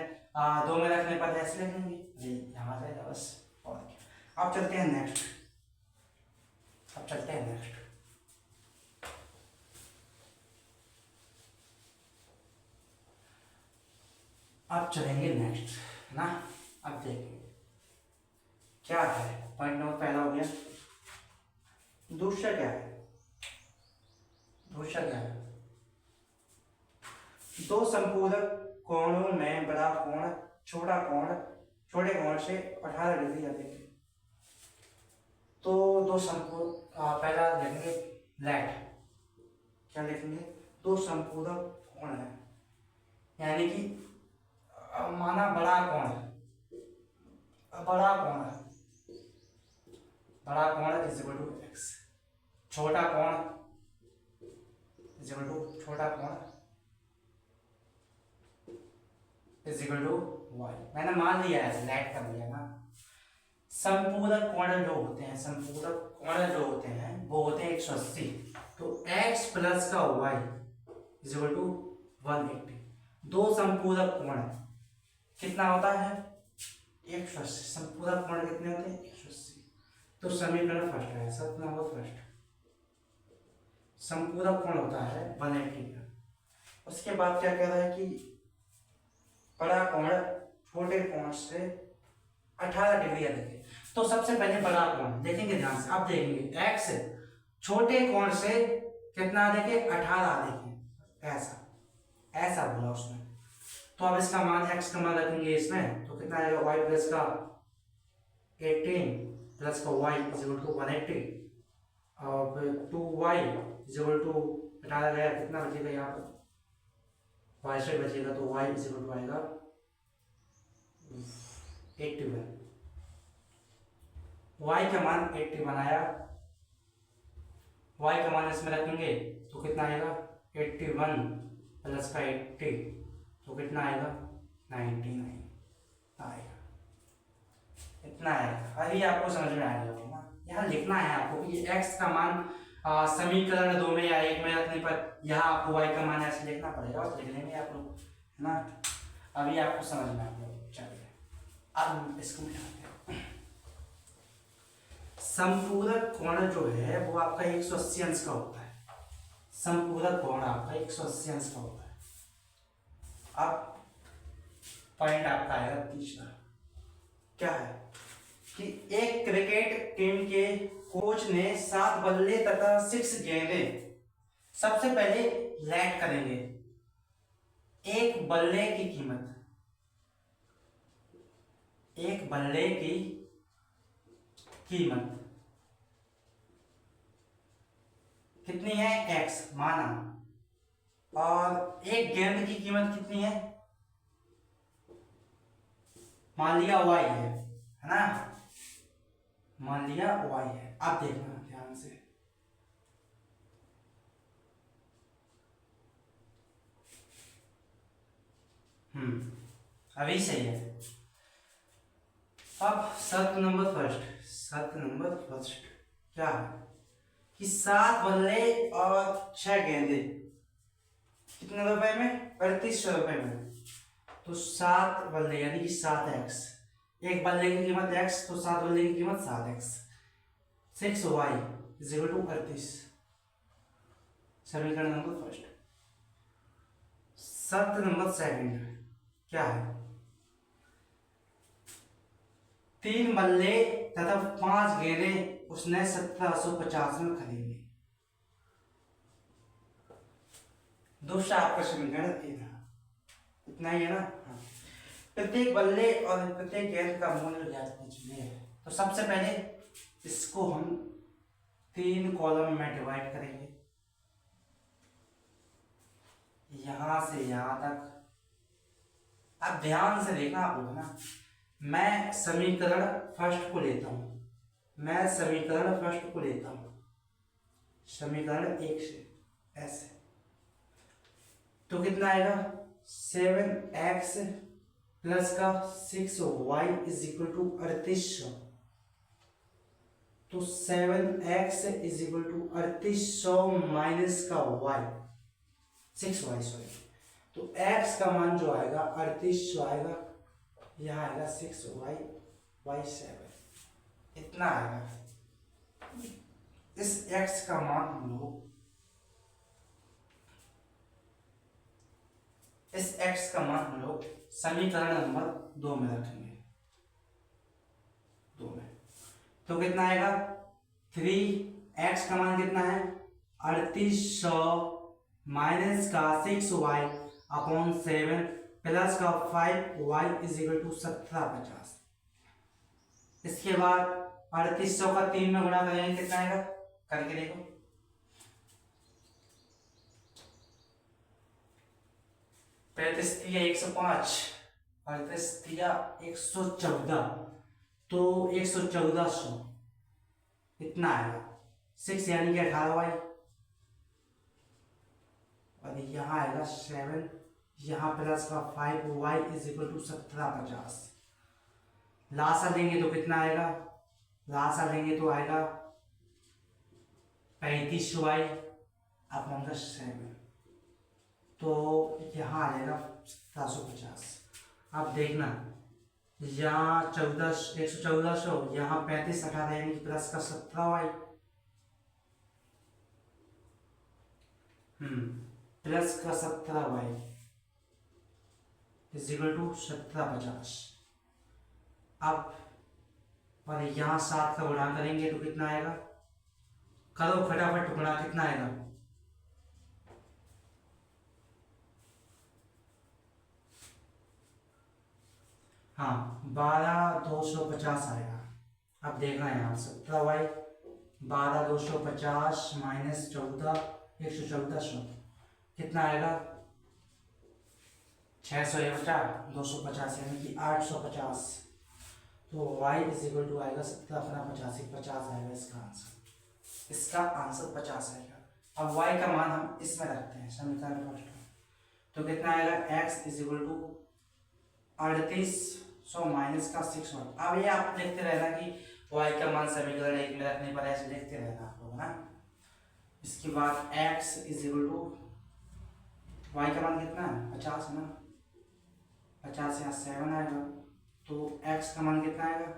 2 में रखने पर ऐसे लिख लेंगे, यहाँ जाएगा बस। और क्या, अब चलते हैं नेक्स्ट, अब चलेंगे नेक्स्ट, है ना। अब देखेंगे क्या है, पॉइंट नंबर पहला हो गया। दूसरा क्या है, दो संपूरक कोणों में बड़ा कोण छोटे कोण से 18 डिग्री अधिक है। तो दो संपूरक, पहला लिखेंगे लेट, क्या लिखेंगे, दो संपूरक कोण है, यानी कि माना बड़ा कोण इज इक्वल टू x, छोटा कोण इज इक्वल टू y। मैंने मान लिया है, लेट कर लिया ना। संपूरक कोण जो होते हैं वो होते हैं 180, तो x प्लस का y इज इक्वल टू 180। दो संपूरक कोण कितना होता है 180, संपूरक कोण कितने होते हैं 180। तो समीकरण फर्स्ट है, सत्य नंबर फर्स्ट, संपूरक कोण होता है 180 का। उसके बाद क्या कह रहा है कि बड़ा कोण छोटे कोण से 18 डिग्री अधिक है। तो सबसे पहले बड़ा कोण देखेंगे ध्यान से, अब देखेंगे x छोटे कोण से कितना अधिक है 18 अधिक है, ऐसा बोला उसने। तो अब इसका मान x का मान रखेंगे इसमें, तो कितना आएगा y प्लस का 18 प्लस का y इज इक्वल टू 180 और फिर 2y इज इक्वल टू हटाया गया कितना बचेगा यहाँ पर y स्क्वायर बचेगा तो y इज इक्वल टू आएगा 81। y का मान 81 आया, y का मान इसमें रखेंगे तो कितना आएगा 81 प्लस का 80 तो कितना आएगा 99 आएगा, इतना आएगा। अभी आपको समझ में आ गया होगा। यहाँ लिखना है आपको कि x का मान समीकरण 2 में या 1 में रखने पर यहाँ आपको y का मान ऐसे लिखना पड़ेगा, और लिख लेंगे आप लोग, है ना। अभी आपको समझ में आ गया। चलिए अब इसको मिटाते हैं। संपूरक कोण जो है वो आपका 180 अंश का होता है। संपूरक कोण आपका 180 अंश का होता है। अब पॉइंट आपका आएगा तीसरा, क्या है कि एक क्रिकेट टीम के कोच ने 7 बल्ले तथा 6 गेंदे सबसे पहले लैंड करेंगे। एक बल्ले की कीमत, एक बल्ले की कीमत कितनी है x माना, और एक गेंद की कीमत कितनी है मान लिया y है ना, मान लिया y है। अब देखना ध्यान से, अभी सही है। अब शर्त नंबर फर्स्ट क्या है कि 7 बल्ले और 6 गेंदे कितने रुपए में 3500 रुपए में, तो 7 बल्ले यानी कि 7x, एक बल्ले की कीमत x तो 7 बल्ले की कीमत 7x, 6y is equal to 38। समीकरण नंबर फर्स्ट। शर्त नंबर सेकंड क्या है, 3 बल्ले तथा 5 गेंदे उसने 1750 में खरीदी। दूसरा आपका समीकरण इतना ही है ना। हाँ। प्रत्येक बल्ले और प्रत्येक गेंद का मूल्य ज्ञात कीजिए। तो सबसे पहले इसको हम 3 कॉलम में डिवाइड करेंगे, यहां से यहां तक। अब ध्यान से देखना आप लोग ना, मैं समीकरण फर्स्ट को लेता हूं, समीकरण 1 से ऐसे, तो कितना आएगा 7x प्लस का 6y इज इक्वल टू 3800। तो 7x is equal to 3800 minus का y 6y सॉरी, तो x का मान जो आएगा 3800 आएगा, यहाँ आएगा 6y y 7, इतना आएगा। इस x का मान हम लोग समीकरण नंबर 2 में रखेंगे, 2 में। तो कितना आएगा 3x का मान कितना है 3800 माइनस का 6y अपॉन 7 प्लस का 5y इज इक्वल टू 1750। इसके बाद 3800 का 3 में गुणा करेंगे, कितना आएगा करके देखो, 35 105, 35 114, तो 11400 इतना आएगा। 6 यानी कि 18y, और यहाँ आएगा 7, यहाँ प्लस का 5y is equal to 1750। Lasa लेंगे तो कितना आएगा, लासा लेंगे तो आएगा 35y अपॉन 7, तो यहाँ आ जाएगा 1750। अब देखना यहाँ 11400, यहाँ 35 18 यानी प्लस का 17y, प्लस का 17y इज इक्वल टू 1750। अब और यहाँ 7 का गुणा करेंगे तो कितना आएगा, करो फटाफट गुणा, कितना आएगा, हाँ 12250 आएगा। अब देखना है यहाँ 17y 12,250 माइनस 14 कितना आएगा 600 है बचा 250 यानी कि 850। तो y इज इक्वल टू आएगा 17×50 आएगा इसका आंसर 50 आएगा। अब y का मान हम इसमें रखते हैं समीकरण फर्स्ट में, तो कितना आएगा x is equal to 3800 minus का 6 वन। अब ये आप लिखते रहना कि y का मान समीकरण एक में रखने पर ऐसे लिखते रहना आप लोग ना। इसके बाद x is equal to y का मान कितना है 50 है ना, 50 यहाँ 7 आएगा, तो x का मान कितना आएगा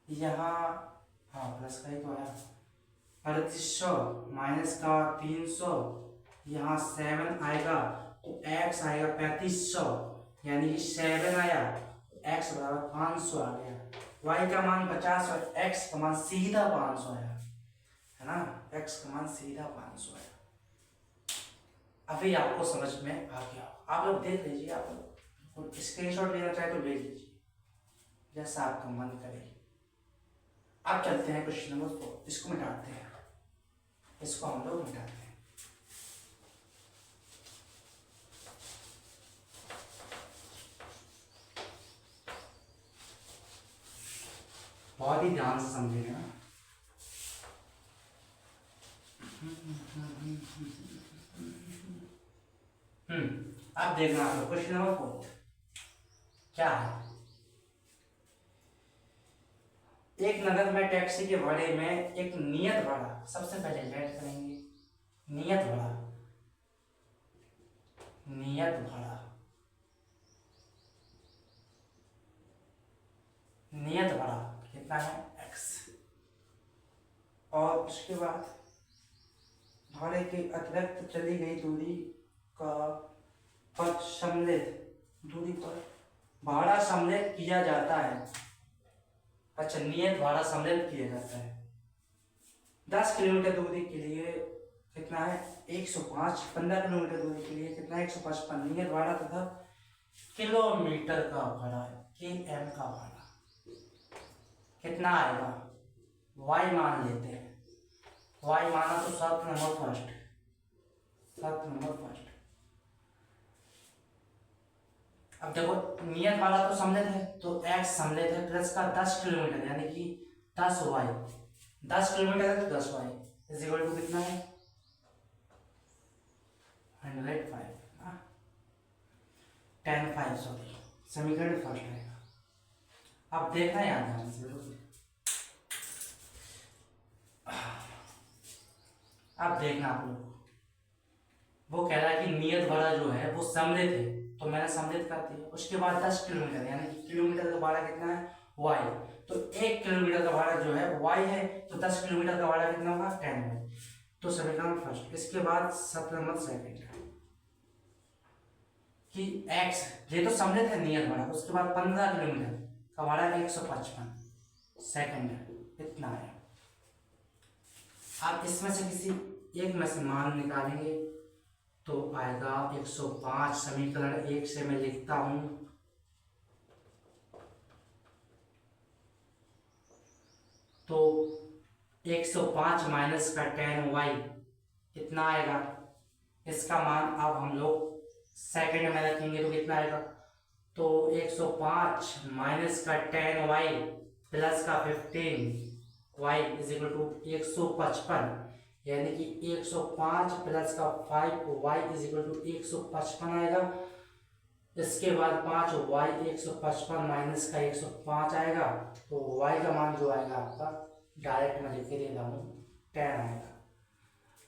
यहाँ, हाँ प्लस का ही तो आया 3800 माइनस का 300 यहाँ 7 आएगा, तो x आएगा 3500 यानी कि 7 आया, x बराबर 500 आ गया। y का मान 50 और x का मान सीधा 500 आया है ना, x का मान सीधा 500 आया। अभी आपको समझ में आ गया, आप लोग देख लीजिए, आप लोग स्क्रीनशॉट लेना चाहे तो ले लीजिए जैसा आपका मन करे। अब चलते हैं क्वेश्चन नंबर 4, इसको मिटाते हैं, इसको हम लोग मिटाते हैं। बहुत ही ध्यान से समझिएगा। अब देखना आप क्वेश्चन नंबर 4 क्या है। एक नगद में टैक्सी के भाड़े में एक नियत भाड़ा, सबसे पहले लेट करेंगे नियत भाड़ा, नियत भाड़ा, नियत भाड़ा कितना है x, और उसके बाद भाड़े के अतिरिक्त चली गई दूरी का पर सम्मिलित दूरी पर भाड़ा सम्मिलित किया जाता है। अच्छा, नियत भाड़ा सम्मिलित किया जाता है 10 किलोमीटर दूरी के लिए कितना है 105, 15 किलोमीटर दूरी के लिए कितना है 155 नियत भाड़ा तथा किलोमीटर का भाड़ा km का भाड़ा कितना आएगा, y मान लेते हैं, y माना तो शर्त नंबर फर्स्ट, अब देखो नियत वाला तो सम्मिलित है, तो x सम्मिलित है प्लस का 10 किलोमीटर यानी कि 10y, 10 किलोमीटर है तो 10y इज इक्वल टू कितना है 105, 10 सॉरी समीकरण फर्स्ट रहेगा। अब देखना है याद ध्यान से, अब देखना आप लोग, वो कह रहा है कि नियत भाड़ा जो है वो सम्मिलित है, तो मैंने सम्मिलित कर दिया। उसके बाद 10 किलोमीटर यानी कि किलोमीटर का भाड़ा कितना है y, तो 1 किलोमीटर का भाड़ा जो है y है, तो 10 किलोमीटर का भाड़ा कितना होगा 10y, तो समीकरण फर्स्ट। इसके बाद सत्र नंबर सेकंड कि x ये तो सम्मिलित है नियत भाड़ा, उसके बाद 15 किलोमीटर का भाड़ा 155 सेकंड इतना है। आप इसमें से किसी एक में से मान निकालेंगे तो आएगा 105, समीकरण 1 से मैं लिखता हूं, तो 105 माइनस का 10y कितना आएगा, इसका मान अब हम लोग सेकंड में रखेंगे तो कितना आएगा, तो 105 माइनस का 10y प्लस का 15y इज इक्वल टू 155 यानी कि 105 प्लस का 5y इज इक्वल टू 155 आएगा। इसके बाद 5y 155 माइनस का 105 आएगा, तो y का मान जो आएगा आपका डायरेक्ट में लिख के दे रहा हूँ 10 आएगा।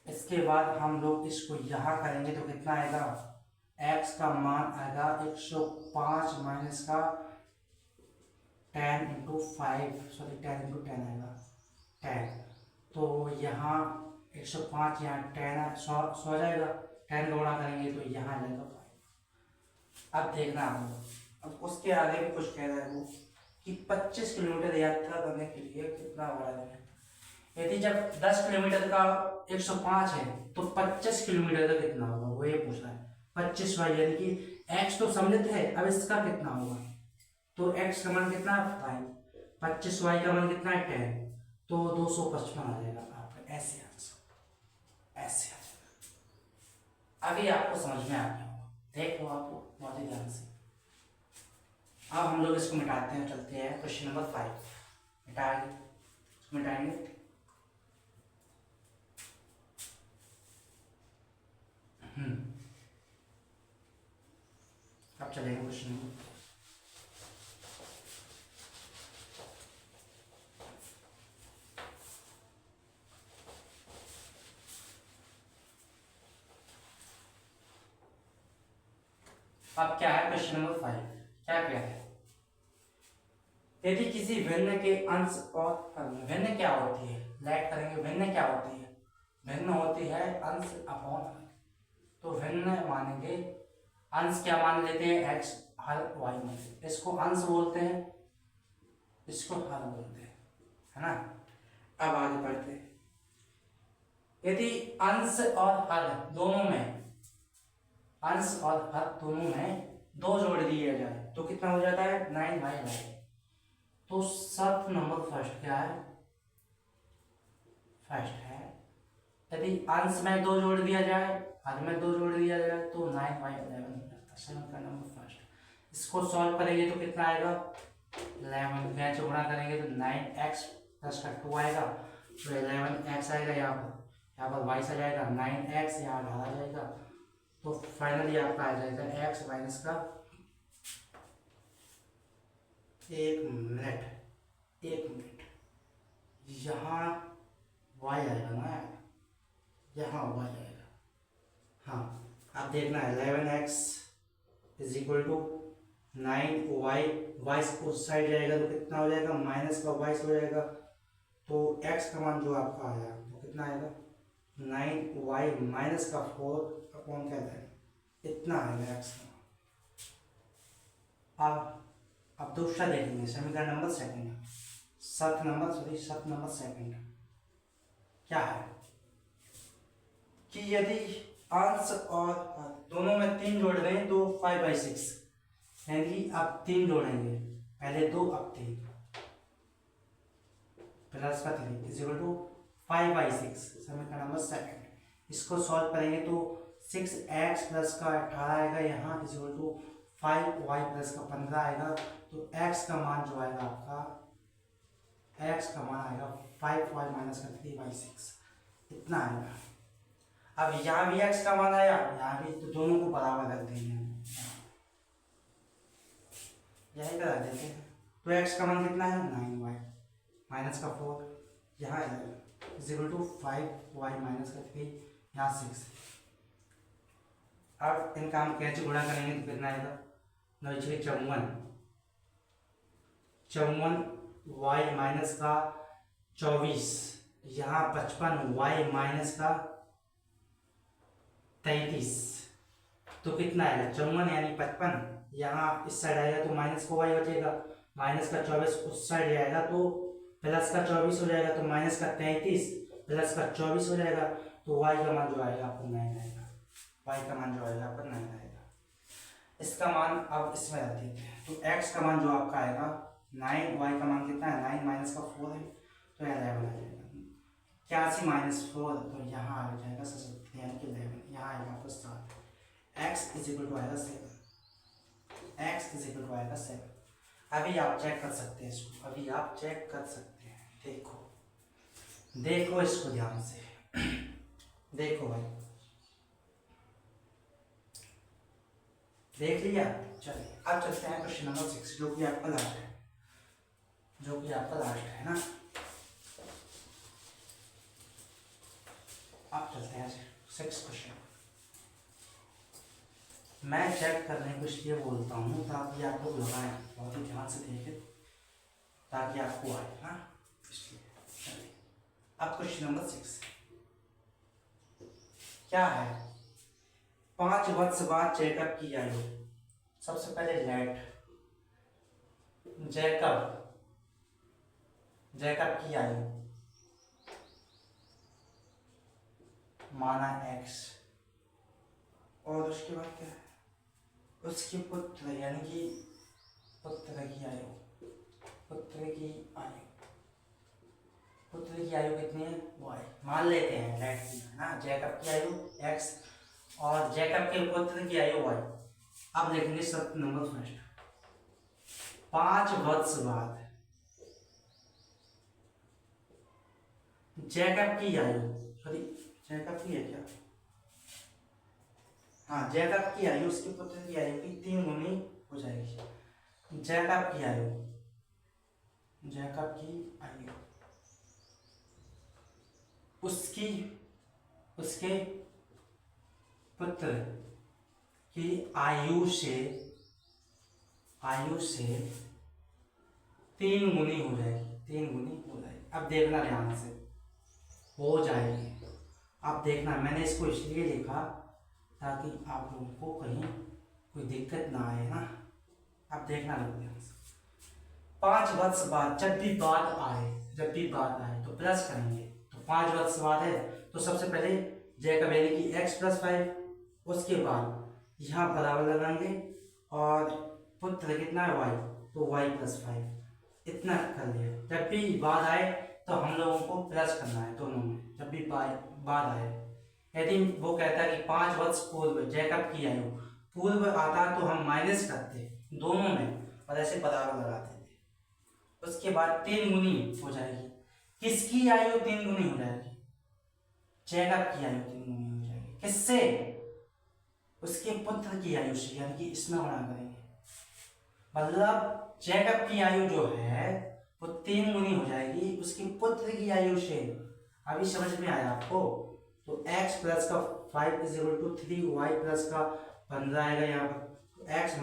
इसके बाद हम लोग इसको यहाँ करेंगे तो कितना आएगा, x का मान आएगा 105 माइनस का 10 इंटू 5 सॉरी 10 इंटू 10 आएगा 10, तो यहाँ 105 यहाँ 10 100 जाएगा, 10 का गुणा करेंगे तो यहाँ जाएगा 5। अब देखना आप लोग, अब उसके आगे भी कुछ कह रहा है वो कि 25 किलोमीटर यात्रा करने के लिए कितना भाड़ा देना है। यदि जब 10 किलोमीटर का 105 है तो 25 किलोमीटर का कितना होगा, वो ये पूछ रहा है 25y यानी कि x तो सम्मिलित है, अब इसका कितना होगा तो x का मान कितना है 5, 25 y का मान कितना है 10, तो 255 आ जाएगा आपका। ऐसे आंसर, ऐसे आ जाएगा। अभी आपको समझ में आ गया होगा, देख लो आप बहुत ही ध्यान से। अब हम लोग इसको मिटाते हैं, चलते हैं क्वेश्चन नंबर 5 मिटाएंगे। अब चलेंगे क्वेश्चन नंबर। अब क्या है क्वेश्चन नंबर 5, क्या है, यदि किसी भिन्न के अंश और भिन्न क्या होती है, लाइट करेंगे भिन्न क्या होती है, भिन्न होती है अंश अपॉन, तो भिन्न मानेंगे, अंश क्या मान लेते हैं x हर y में, इसको अंश बोलते हैं, इसको हर बोलते हैं, है ना। अब आगे बढ़ते हैं, यदि अंश और हर दोनों में, अंश और हर दोनों में 2 जोड़ दिए जाए तो कितना हो जाता है 9/9। तो सब नंबर फर्स्ट क्या है, फर्स्ट है, यदि अंश में 2 जोड़ दिया जाए, हर में 2 जोड़ दिया जाए तो 9/11 हो जाता है, सेवन का नंबर फर्स्ट। इसको सॉल्व करेंगे तो कितना आएगा 11, कैसे गुणा करेंगे तो 9x प्लस का 2 आएगा, तो 11x आएगा, यहाँ पर y से जाएगा 9x, यहाँ 18 आ जाएगा, तो फाइनली आपका आ जाएगा x माइनस का 1 मिनट, यहाँ y आएगा ना, यहाँ y आएगा। हाँ आप देखना है 11x is equal to 9y, y उस साइड जाएगा तो कितना हो जाएगा माइनस का y हो जाएगा, तो x का मान जो आपका आया तो कितना आएगा 9y माइनस का 4 अपॉन क्या है, इतना आएगा x का। अब दूसरा देखेंगे, समीकरण नंबर सेकंड, सत नंबर सेकंड क्या है कि यदि अंश और दोनों में 3 जोड़ दें तो 5/6, यानी अब 3 जोड़ेंगे, पहले 2 अब 3, प्लस का 3 इज इक्वल टू 5/6, समीकरण नंबर सेकंड। इसको सॉल्व करेंगे तो 6x प्लस का 18 आएगा यहाँ is equal to 5y plus का 15 आएगा, तो x का मान जो आएगा आपका, x का मान आएगा 5y माइनस का 3/6, इतना आएगा। अब यहाँ भी x का मान आया, यहाँ भी, तो दोनों को बराबर रख देंगे, यही करा देते हैं, तो x का मान कितना है 9y माइनस का 4, यहाँ is equal to 5y minus का 3, यहाँ 6। अब इनका हम कैसे गुणा करेंगे तो कितना आएगा 54 y माइनस का 24, यहाँ 55 y माइनस का 33, तो कितना आएगा 54 यानी 55, यहाँ इस साइड आएगा तो माइनस का y बचेगा, माइनस का 24 उस साइड जाएगा तो प्लस का 24 हो जाएगा, तो माइनस का 33 प्लस का 24 हो जाएगा, तो y का मान जो आएगा आपको 9 आएगा, y का मान जो आएगा आपको 9 आएगा। इसका मान अब इसमें रख देते हैं, तो x का मान जो आपका आएगा 9, y का मान कितना है 9 माइनस का 4 है, तो 11 आ जाएगा, 81 माइनस 4, तो यहाँ आ जाएगा 77 यानी कि 11, यहाँ आएगा आपको 7, x इज इक्वल टू आएगा 7, x इज इक्वल टू आएगा 7। अभी आप चेक कर सकते हैं इसको, अभी आप चेक कर सकते हैं, देखो इसको ध्यान से देखो भाई, देख लिया। चलिए अब चलते हैं क्वेश्चन नंबर 6, जो कि आपका लास्ट है, ना। अब चलते हैं 6 क्वेश्चन। मैं चेक करने को इसलिए बोलता हूँ ताकि आप लोग लगाएं, बहुत ही ध्यान से देखें, ताकि आपको आए, ना, इसलिए। चलिए अब क्वेश्चन नंबर 6 क्या है, 5 वर्ष बाद जैकब की आयु, सबसे पहले जैकब की आयु माना x, और उसके बाद क्या है, उसके पुत्र यानी कि पुत्र की आयु, पुत्र की आयु, पुत्र की आयु कितनी है? y। मान लेते हैं डायरेक्टली है ना, जैकब की आयु x और जैकब के पुत्र की आयु y। अब लिखेंगे शर्त नंबर फर्स्ट, 5 वर्ष बाद जैकब की आयु, सॉरी जैकब की है क्या, हाँ जैकब की आयु उसके पुत्र की आयु की 3 गुनी हो जाएगी। जैकब की आयु, जैकब की आयु उसकी, उसके पुत्र की आयु से 3 गुनी हो जाएगी, 3 गुनी हो जाएगी। अब देखना ध्यान से, हो जाएगी। अब देखना, मैंने इसको इसलिए लिखा ताकि आप लोगों को कहीं कोई दिक्कत ना आए ना। अब देखना ध्यान से, 5 वर्ष बाद जब भी बात आए, जब भी बात आए तो प्लस करेंगे। तो 5 वर्ष बाद है तो सबसे पहले जैकब यानी कि x + 5, उसके बाद यहाँ बराबर लगाएंगे और पुत्र कितना है y, तो y + 5 इतना कर लिया। जब भी बात आए तो हम लोगों को प्लस करना है दोनों में, जब भी बात आए। यदि वो कहता है कि 5 वर्ष पूर्व जैकब की आयु, पूर्व आता तो हम माइनस करते दोनों में और ऐसे बराबर लगाते थे। उसके बाद 3 गुनी हो जाएगी। किसकी आयु 3 गुनी हो जाएगी? जैकब की आयु 3 गुनी हो जाएगी। किससे? उसके पुत्र की आयु से, यानी कि इसमें गुणा करेंगे। मतलब जैकब की आयु जो है वो 3 गुनी हो जाएगी उसके पुत्र की आयु से। अभी समझ में आया आपको? तो x + 5 = 3, y + 15 आएगा यहाँ पर, x -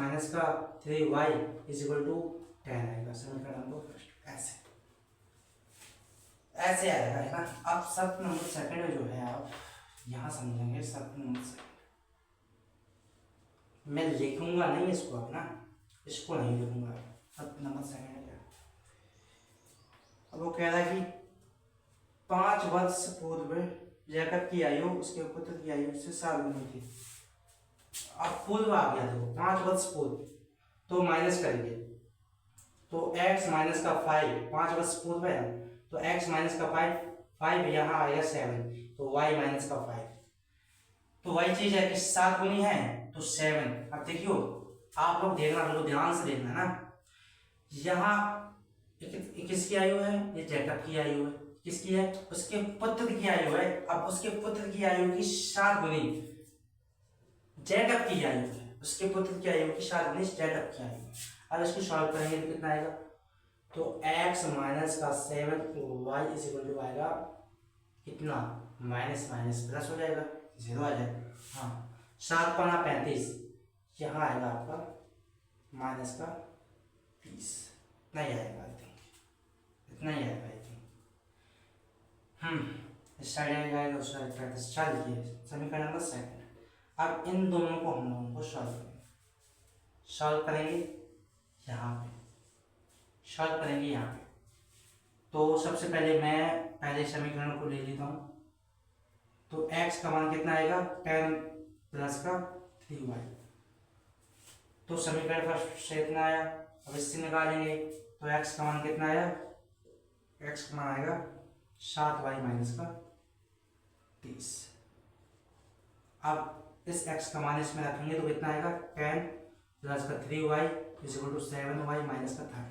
3y = 10 आएगा। समीकरण नंबर फर्स्ट ऐसे ऐसे आएगा है ना। अब शर्त नंबर सेकंड जो है आप यहाँ समझेंगे। शर्त नंबर सेकंड मैं लिखूंगा नहीं इसको, अब ना इसको नहीं लिखूंगा। शर्त नंबर सेकंड क्या, अब वो कह रहा है कि 5 वर्ष पूर्व जैकब की आयु उसके पुत्र की आयु से 7 गुनी थी। अब पूर्व आ गया, देखो 5 वर्ष पूर्व, तो माइनस करेंगे तो x - 5, 5 वर्ष पूर्व है तो x - 5 यहाँ आएगा 7, तो y - 5। तो वही चीज है कि 7 गुनी है तो 7। अब देखियो आप लोग देखना, बिल्कुल ध्यान से देखना ना। यहाँ किसकी आयु है? ये जैकब की आयु है। किसकी है? उसके पुत्र की आयु है। अब उसके पुत्र की आयु की 7 गुनी जैकब की आयु है। उसके पुत्र की आयु की 7 गुनी जैकब की आयु। अब इसको सॉल्व करेंगे तो कितना आएगा? तो x - 7 y = आएगा कितना? माइनस माइनस प्लस हो जाएगा, 0 आ जाएगा। हाँ 7 × 5 = 35, यहाँ आएगा आपका -30। इतना ही आएगा आई थिंक, इतना ही आएगा आई थिंक। इस साइड आएगा उस साइड 35। चलिए समीकरण नंबर सेकंड। अब इन दोनों को हम लोगों को सॉल्व करेंगे यहाँ पे, सॉल्व करेंगे यहाँ पे। तो सबसे पहले मैं पहले समीकरण को ले लेता हूँ। तो x का मान कितना आएगा? 10 + 3y। तो समीकरण फर्स्ट से इतना आया। अब इससे निकालेंगे तो x का मान कितना आया? x का मान आएगा 7y - 30। अब इस x का मान इसमें रखेंगे तो कितना आएगा? 10 + 3y = 7y - 30।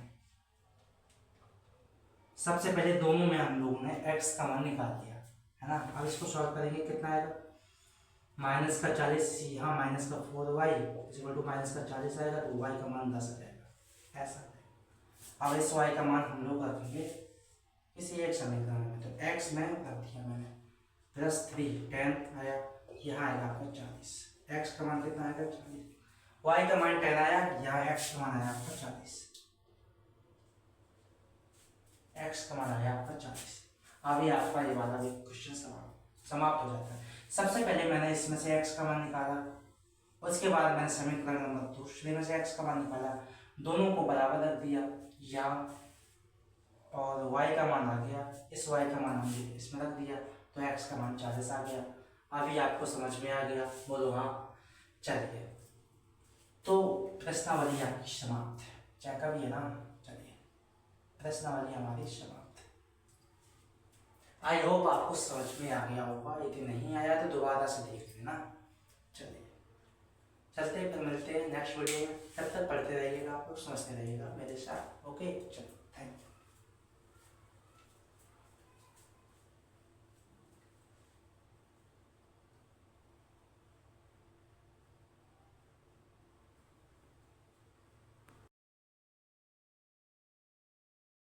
सबसे पहले दोनों में हम लोगों ने x का मान निकाल दिया है ना। अब इसको सॉल्व करेंगे, कितना आएगा? -40, यहाँ -4y = -40 आएगा तो y का मान 10 आ जाएगा, ऐसा है। अब इस y का मान हम लोग रखेंगे किसी एक समीकरण में। तो x में रख दिया मैंने, +3 10 आया, यहाँ आएगा आपका 40। x का मान कितना आएगा? 40। y का मान 10 आया, यहाँ x का मान आया आपका 40। x का मान आया आपका 40। अभी आपका ये वाला भी क्वेश्चन समाप्त हो जाता है। सबसे पहले मैंने इसमें से x का मान निकाला, उसके बाद मैंने समीकरण नंबर दूसरे में से x का मान निकाला, दोनों को बराबर रख दिया यहाँ, और y का मान आ गया, इस y का मान हमने इसमें रख दिया तो x का मान 40 आ गया। अभी आपको समझ में आ गया? बोलो हाँ। चलिए तो प्रश्नावली आपकी समाप्त है। चेक भी है ना। चलिए प्रश्नावली हमारी समाप्त। आई होप आपको समझ में आ गया होगा, यदि नहीं आया तो दोबारा से देख लेना। चलिए चलते फिर मिलते हैं नेक्स्ट वीडियो में, तब तक पढ़ते रहिएगा, आप लोग समझते रहिएगा मेरे साथ। ओके चलो।